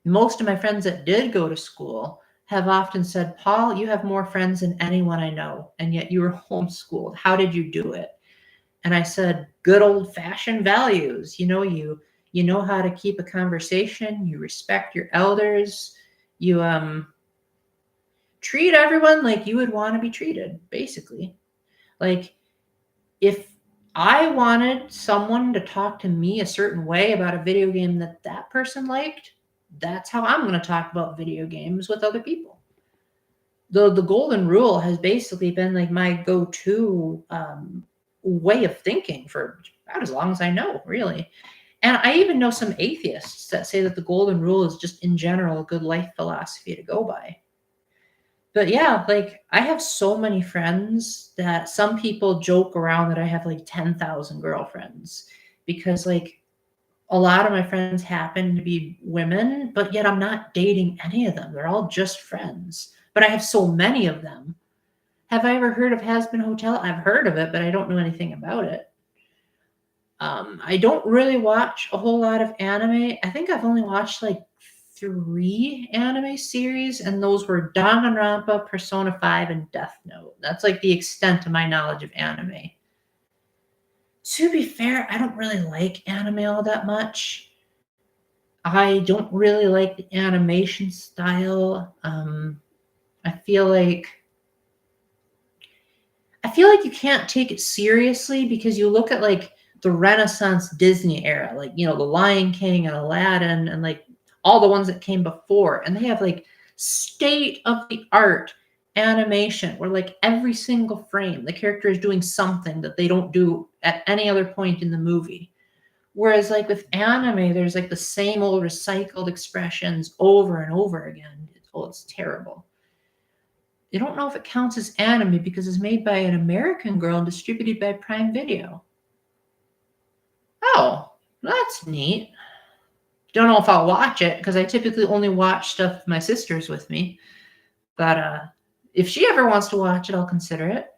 Speaker 1: most of my friends that did go to school have often said, "Paul, you have more friends than anyone I know, and yet you were homeschooled. How did you do it?" And I said, "Good old-fashioned values. You know how to keep a conversation, you respect your elders, you treat everyone like you would want to be treated, basically. Like if I wanted someone to talk to me a certain way about a video game that that person liked, that's how I'm going to talk about video games with other people. The golden rule has basically been like my go-to way of thinking for about as long as I know, really. And I even know some atheists that say that the golden rule is just in general a good life philosophy to go by. But yeah, like I have so many friends that some people joke around that I have like 10,000 girlfriends because like a lot of my friends happen to be women, but yet I'm not dating any of them. They're all just friends. But I have so many of them. Have I ever heard of Has Been Hotel? I've heard of it, but I don't know anything about it. I don't really watch a whole lot of anime. I think I've only watched like 3 anime series, and those were Danganronpa, Persona 5, and Death Note. That's like the extent of my knowledge of anime. To be fair, I don't really like anime all that much. I don't really like the animation style. I feel like you can't take it seriously because you look at like the Renaissance Disney era, like the Lion King and Aladdin and like all the ones that came before, and they have like state of the art animation where like every single frame the character is doing something that they don't do at any other point in the movie. Whereas like with anime, there's like the same old recycled expressions over and over again. It's terrible. I don't know if it counts as anime because it's made by an American girl and distributed by Prime Video. Oh, that's neat. Don't know if I'll watch it because I typically only watch stuff my sister's with me. But if she ever wants to watch it, I'll consider it.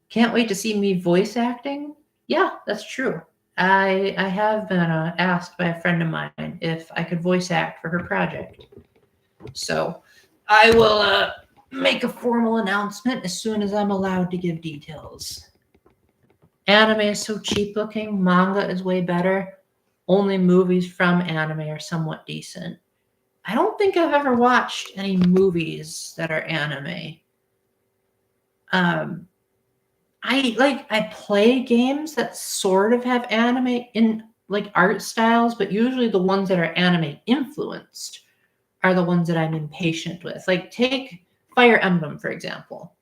Speaker 1: Can't wait to see me voice acting. Yeah, that's true. I have been asked by a friend of mine if I could voice act for her project. So I will make a formal announcement as soon as I'm allowed to give details. Anime is so cheap looking. Manga is way better. Only movies from anime are somewhat decent. I don't think I've ever watched any movies that are anime. I play games that sort of have anime in like art styles, but usually the ones that are anime influenced are the ones that I'm impatient with. Like take Fire Emblem, for example.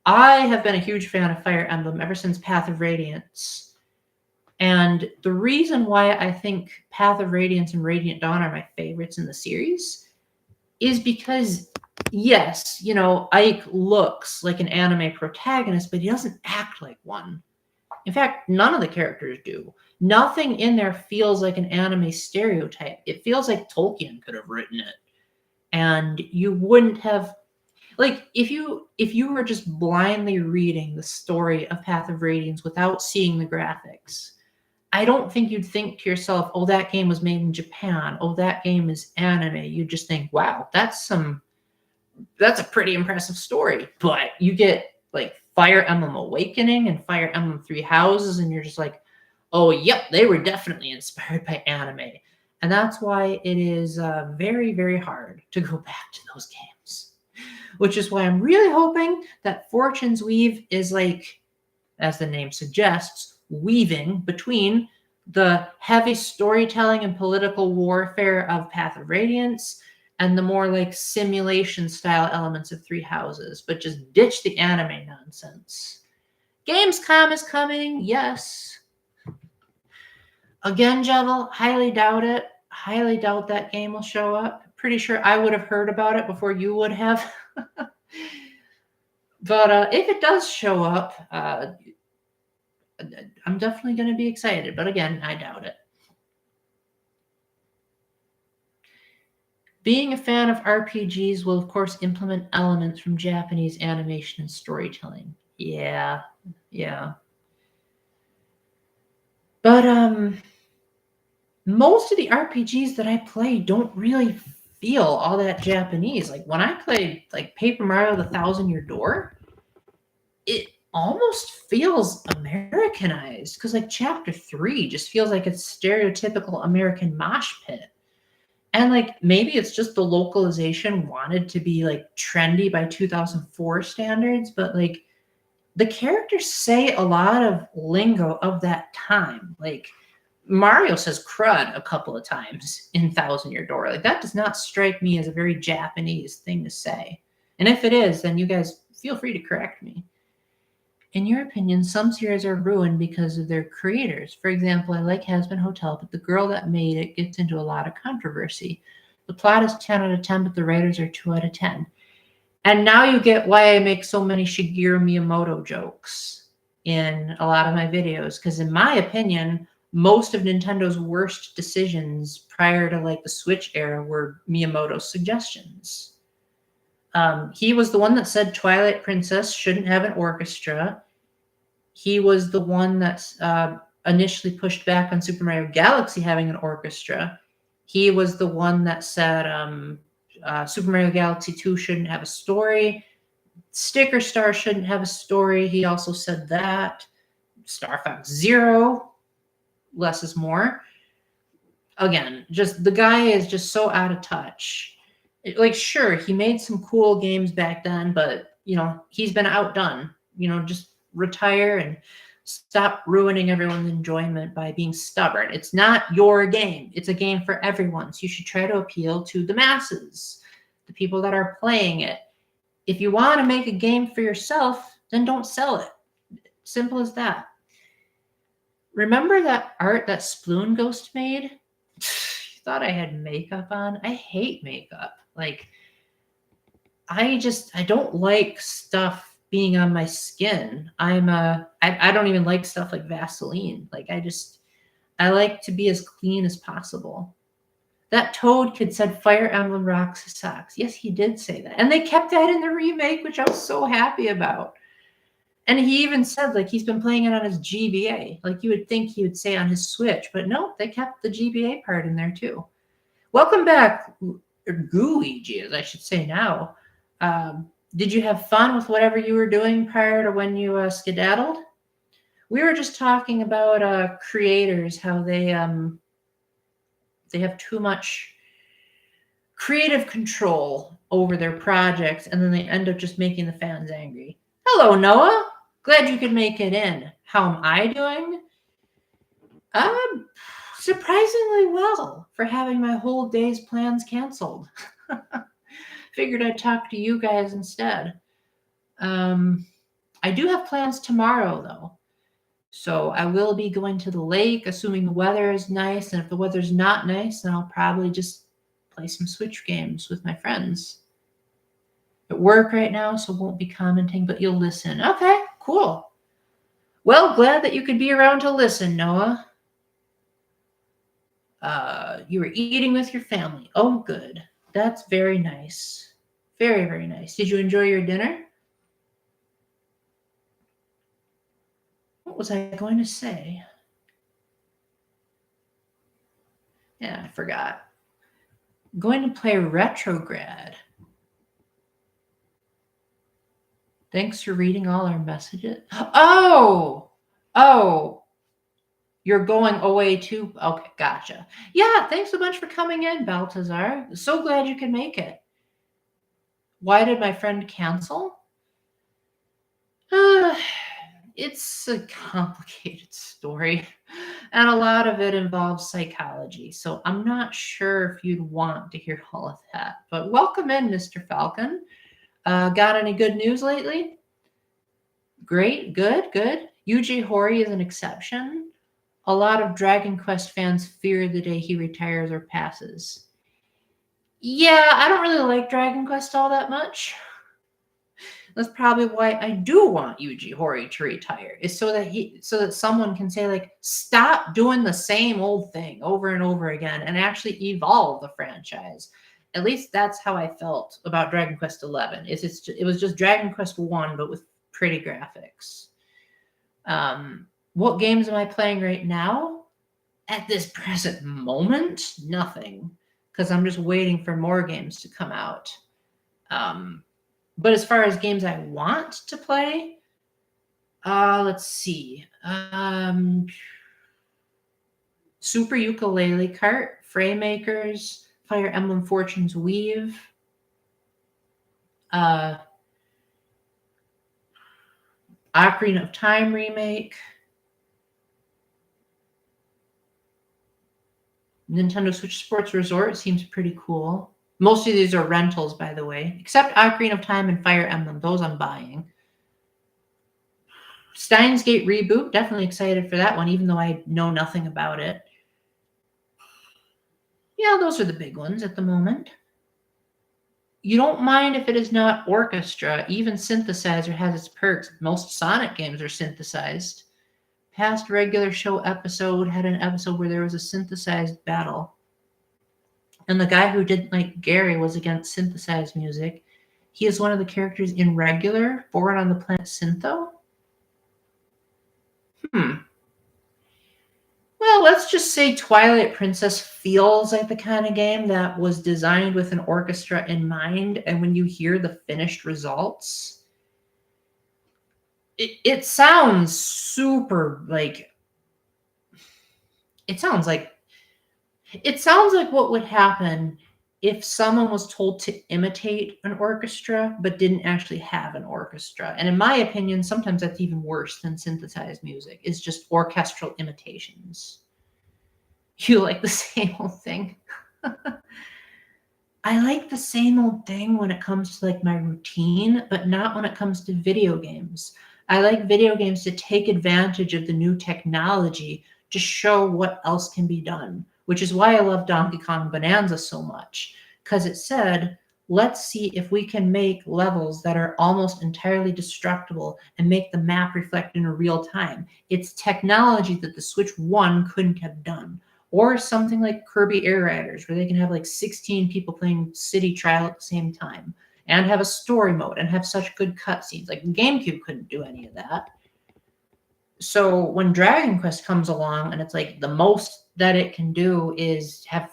Speaker 1: I have been a huge fan of Fire Emblem ever since Path of Radiance. And the reason why I think Path of Radiance and Radiant Dawn are my favorites in the series is because, yes, Ike looks like an anime protagonist, but he doesn't act like one. In fact, none of the characters do. Nothing in there feels like an anime stereotype. It feels like Tolkien could have written it. And you wouldn't have like if you were just blindly reading the story of Path of Radiance without seeing the graphics, I don't think you'd think to yourself, "Oh, that game was made in Japan. Oh, that game is anime." You'd just think, "Wow, that's a pretty impressive story." But you get like Fire Emblem Awakening and Fire Emblem Three Houses, and you're just like, oh, yep, they were definitely inspired by anime. And that's why it is very, very hard to go back to those games. Which is why I'm really hoping that Fortune's Weave is like, as the name suggests, weaving between the heavy storytelling and political warfare of Path of Radiance and the more like simulation style elements of Three Houses, but just ditch the anime nonsense. Gamescom is coming, yes. Again, Jevil, highly doubt it. Highly doubt that game will show up. Pretty sure I would have heard about it before you would have. But if it does show up, I'm definitely going to be excited. But again, I doubt it. Being a fan of RPGs will, of course, implement elements from Japanese animation and storytelling. Yeah. But most of the RPGs that I play don't really feel all that Japanese. Like when I played like Paper Mario: The Thousand-Year Door, it almost feels Americanized because like chapter 3 just feels like it's stereotypical American mosh pit. And like maybe it's just the localization wanted to be like trendy by 2004 standards, but like the characters say a lot of lingo of that time. Like Mario says crud a couple of times in Thousand Year Door. Like that does not strike me as a very Japanese thing to say. And if it is, then you guys feel free to correct me. In your opinion, some series are ruined because of their creators. For example, I like Hazbin Hotel, but the girl that made it gets into a lot of controversy. The plot is 10 out of 10, but the writers are 2 out of 10. And now you get why I make so many Shigeru Miyamoto jokes in a lot of my videos. Because in my opinion, most of Nintendo's worst decisions prior to like the Switch era were Miyamoto's suggestions. He was the one that said Twilight Princess shouldn't have an orchestra. He was the one that initially pushed back on Super Mario Galaxy having an orchestra. He was the one that said Super Mario Galaxy 2 shouldn't have a story. Sticker Star shouldn't have a story. He also said that. Star Fox Zero, less is more. Again, just the guy is just so out of touch. Like, sure, he made some cool games back then, but, you know, he's been outdone. You know, just retire and stop ruining everyone's enjoyment by being stubborn. It's not your game. It's a game for everyone. So you should try to appeal to the masses, the people that are playing it. If you want to make a game for yourself, then don't sell it. Simple as that. Remember that art that Sploon Ghost made? You thought I had makeup on? I hate makeup. Like, I don't like stuff being on my skin. I don't even like stuff like Vaseline. Like, I like to be as clean as possible. That Toad kid said Fire Emblem rocks his socks. Yes, he did say that. And they kept that in the remake, which I was so happy about. And he even said, like, he's been playing it on his GBA. Like, you would think he would say on his Switch. But no, they kept the GBA part in there, too. Welcome back, Gooigi, as I should say now. Did you have fun with whatever you were doing prior to when you skedaddled? We were just talking about creators, how they have too much creative control over their projects, and then they end up just making the fans angry. Hello, Noah. Glad you could make it in. How am I doing? Surprisingly well for having my whole day's plans canceled. Figured I'd talk to you guys instead. I do have plans tomorrow, though. So I will be going to the lake, assuming the weather is nice. And if the weather's not nice, then I'll probably just play some Switch games with my friends. At work right now, so won't be commenting, but you'll listen. Okay, cool. Well, glad that you could be around to listen, Noah. You were eating with your family. Oh, good. That's very nice. Very, very nice. Did you enjoy your dinner? What was I going to say? Yeah, I forgot. I'm going to play Retrograd. Thanks for reading all our messages. Oh, You're going away too? Okay, gotcha. Yeah, thanks so much for coming in, Baltazar. So glad you could make it. Why did my friend cancel? It's a complicated story, and a lot of it involves psychology. So I'm not sure if you'd want to hear all of that. But welcome in, Mr. Falcon. Got any good news lately? Great, good. Yuji Horii is an exception. A lot of Dragon Quest fans fear the day he retires or passes. Yeah, I don't really like Dragon Quest all that much. That's probably why I do want Yuji Horii to retire, is so that someone can say, like, stop doing the same old thing over and over again and actually evolve the franchise. At least that's how I felt about Dragon Quest XI. It was just Dragon Quest 1, but with pretty graphics. What games am I playing right now? At this present moment, nothing, because I'm just waiting for more games to come out. But as far as games I want to play, let's see. Super Ukulele Kart, Fraymakers, Fire Emblem Fortune's Weave, Ocarina of Time remake, Nintendo Switch Sports Resort seems pretty cool. Most of these are rentals, by the way, except Ocarina of Time and Fire Emblem. Those I'm buying. Steins Gate reboot, definitely excited for that one, even though I know nothing about it. Yeah, those are the big ones at the moment. You don't mind if it is not orchestra. Even synthesizer has its perks. Most Sonic games are synthesized. Past regular show episode had an episode where there was a synthesized battle. And the guy who did like Gary was against synthesized music. He is one of the characters in regular, born on the planet Syntho. Well, let's just say Twilight Princess feels like the kind of game that was designed with an orchestra in mind, and when you hear the finished results, it sounds super like it sounds like what would happen if someone was told to imitate an orchestra but didn't actually have an orchestra. And in my opinion, sometimes that's even worse than synthesized music. It's just orchestral imitations. You like the same old thing. I like the same old thing when it comes to like my routine, but not when it comes to video games. I like video games to take advantage of the new technology to show what else can be done, which is why I love Donkey Kong Bonanza so much, because it said, let's see if we can make levels that are almost entirely destructible and make the map reflect in real time. It's technology that the Switch 1 couldn't have done. Or something like Kirby Air Riders, where they can have like 16 people playing City Trial at the same time and have a story mode and have such good cutscenes. Like GameCube couldn't do any of that. So when Dragon Quest comes along and it's like the most that it can do is have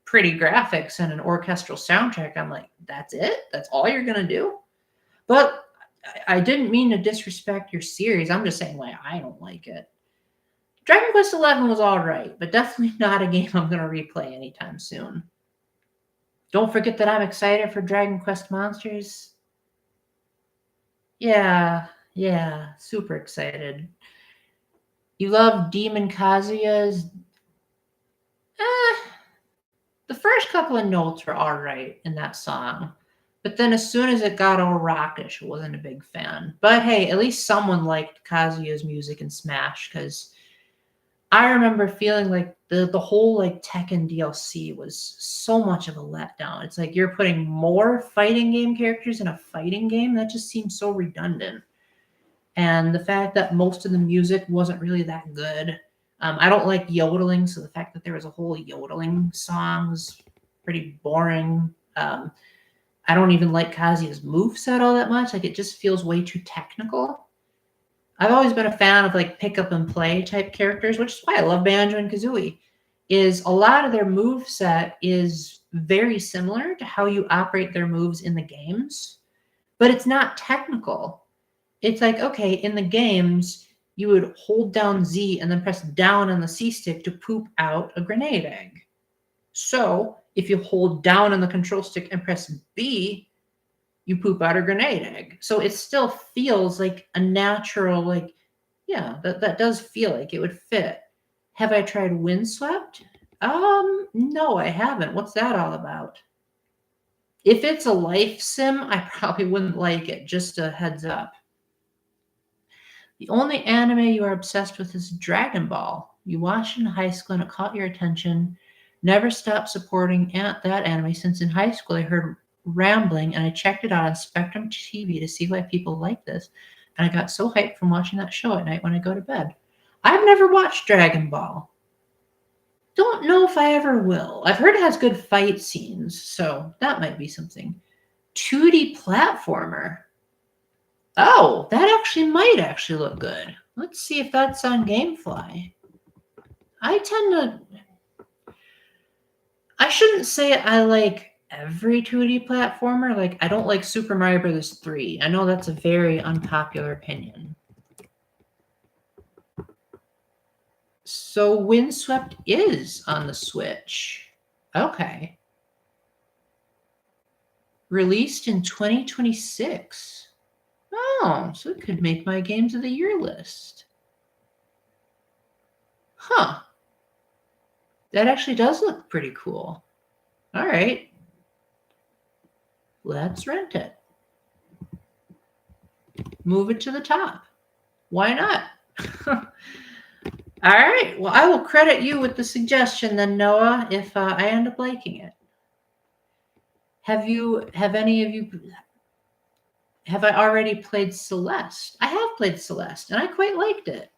Speaker 1: pretty graphics and an orchestral soundtrack, I'm like, that's it? That's all you're going to do? But I didn't mean to disrespect your series. I'm just saying, like, I don't like it. Dragon Quest XI was all right, but definitely not a game I'm going to replay anytime soon. Don't forget that I'm excited for Dragon Quest Monsters. Yeah, super excited. You love Demon Kazuya's? The first couple of notes were all right in that song. But then as soon as it got all rockish, I wasn't a big fan. But hey, at least someone liked Kazuya's music in Smash, because I remember feeling like the whole like Tekken DLC was so much of a letdown. It's like you're putting more fighting game characters in a fighting game. That just seems so redundant. And the fact that most of the music wasn't really that good. I don't like yodeling, so the fact that there was a whole yodeling song was pretty boring. I don't even like Kazuya's moveset all that much. Like, it just feels way too technical. I've always been a fan of like pick up and play type characters, which is why I love Banjo and Kazooie. Is a lot of their move set is very similar to how you operate their moves in the games, but it's not technical. It's like, okay, in the games, you would hold down Z and then press down on the C stick to poop out a grenade egg. So if you hold down on the control stick and press B, you poop out a grenade egg. So it still feels like a natural, like, yeah, that does feel like it would fit. Have I tried Windswept? No, I haven't. What's that all about? If it's a life sim, I probably wouldn't like it. Just a heads up. The only anime you are obsessed with is Dragon Ball. You watched in high school and it caught your attention. Never stopped supporting that anime since in high school I heard rambling and I checked it out on Spectrum TV to see why people like this. And I got so hyped from watching that show at night when I go to bed. I've never watched Dragon Ball. Don't know if I ever will. I've heard it has good fight scenes, so that might be something. 2D platformer. Oh, that actually might actually look good. Let's see if that's on Gamefly. I shouldn't say I like every 2D platformer. Like, I don't like Super Mario Bros. 3. I know that's a very unpopular opinion. So Windswept is on the Switch. Okay. Released in 2026. Oh, so it could make my Games of the Year list. Huh. That actually does look pretty cool. All right. Let's rent it. Move it to the top. Why not? All right. Well, I will credit you with the suggestion then, Noah, if I end up liking it. Have I already played Celeste? I have played Celeste, and I quite liked it.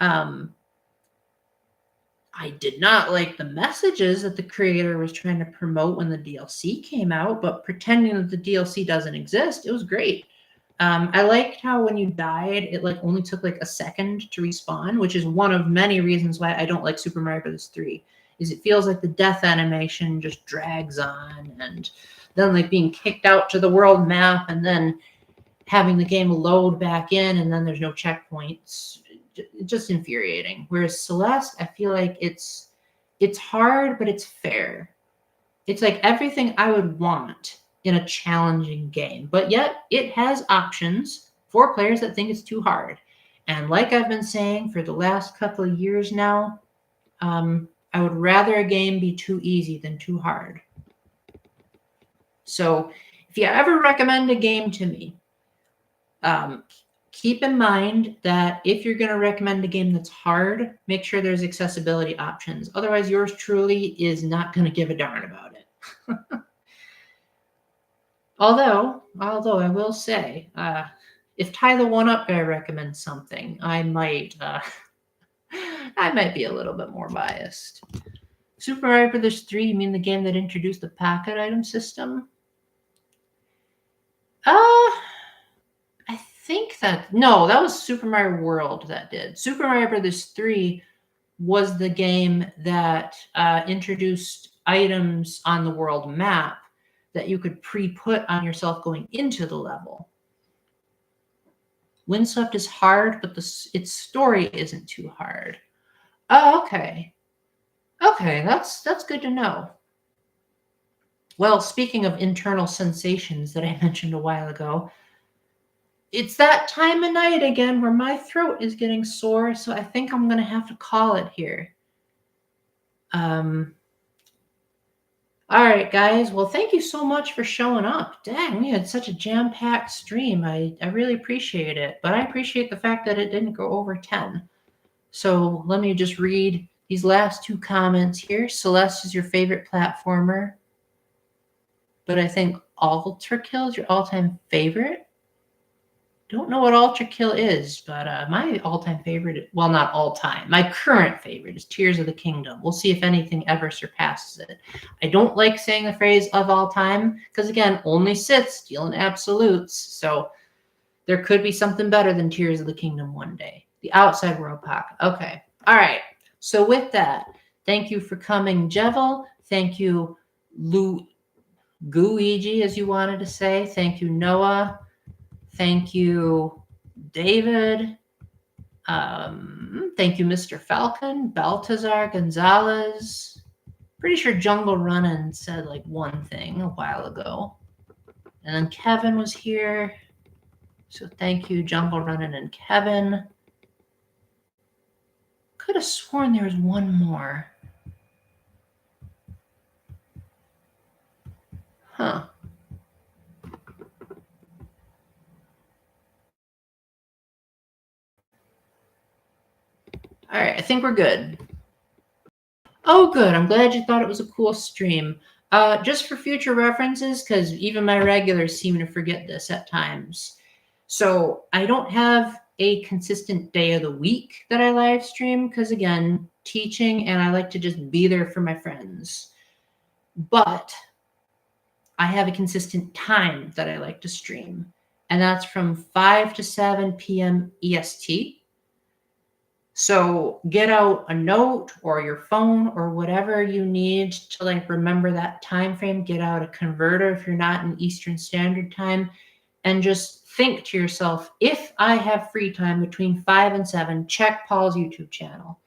Speaker 1: I did not like the messages that the creator was trying to promote when the DLC came out, but pretending that the DLC doesn't exist, it was great. I liked how when you died, it like only took like a second to respawn, which is one of many reasons why I don't like Super Mario Bros. 3. Is it feels like the death animation just drags on, and then like being kicked out to the world map, and then having the game load back in, and then there's no checkpoints. Just infuriating. Whereas Celeste, I feel like it's hard, but it's fair. It's like everything I would want in a challenging game, but yet it has options for players that think it's too hard. And like I've been saying for the last couple of years now, I would rather a game be too easy than too hard. So if you ever recommend a game to me, keep in mind that if you're going to recommend a game that's hard, make sure there's accessibility options. Otherwise, yours truly is not going to give a darn about it. Although I will say, if Tie the One Up guy recommends something, I might be a little bit more biased. Super Mario Bros. 3, you mean the game that introduced the pocket item system? I think that was Super Mario World that did. Super Mario Bros. 3 was the game that introduced items on the world map that you could pre-put on yourself going into the level. Windswept is hard, but its story isn't too hard. Oh, okay. Okay, that's good to know. Well, speaking of internal sensations that I mentioned a while ago, it's that time of night again where my throat is getting sore, so I think I'm going to have to call it here. All right, guys. Well, thank you so much for showing up. Dang, we had such a jam-packed stream. I really appreciate it, but I appreciate the fact that it didn't go over 10. So let me just read these last two comments here. Celeste is your favorite platformer, but I think Ultra Kill is your all-time favorite. Don't know what Ultra Kill is, but my all-time favorite, well, not all-time, my current favorite is Tears of the Kingdom. We'll see if anything ever surpasses it. I don't like saying the phrase of all time because, again, only Siths deal in absolutes. So there could be something better than Tears of the Kingdom one day. The Outside World Pocket. Okay. All right. So with that, thank you for coming, Jevel. Thank you, Luigi, as you wanted to say. Thank you, Noah. Thank you, David. Thank you, Mr. Falcon, Baltazar Gonzalez. Pretty sure Jungle Runnin' said like one thing a while ago. And then Kevin was here. So thank you, Jungle Runnin' and Kevin. Could have sworn there was one more. Huh. All right, I think we're good. Oh, good. I'm glad you thought it was a cool stream. Just for future references, because even my regulars seem to forget this at times. So I don't have a consistent day of the week that I live stream, because again, teaching, and I like to just be there for my friends. But I have a consistent time that I like to stream, and that's from 5 to 7 p.m. EST. So get out a note or your phone or whatever you need to like remember that time frame. Get out a converter if you're not in Eastern Standard Time, and just think to yourself, if I have free time between 5 and 7, check Paul's YouTube channel.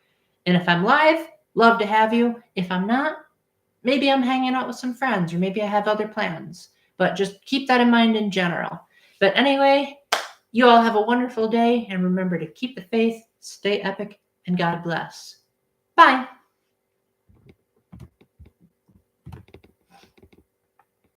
Speaker 1: And if I'm live, love to have you. If I'm not, maybe I'm hanging out with some friends, or maybe I have other plans. But just keep that in mind in general. But anyway, you all have a wonderful day, and remember to keep the faith, stay epic, and God bless. Bye.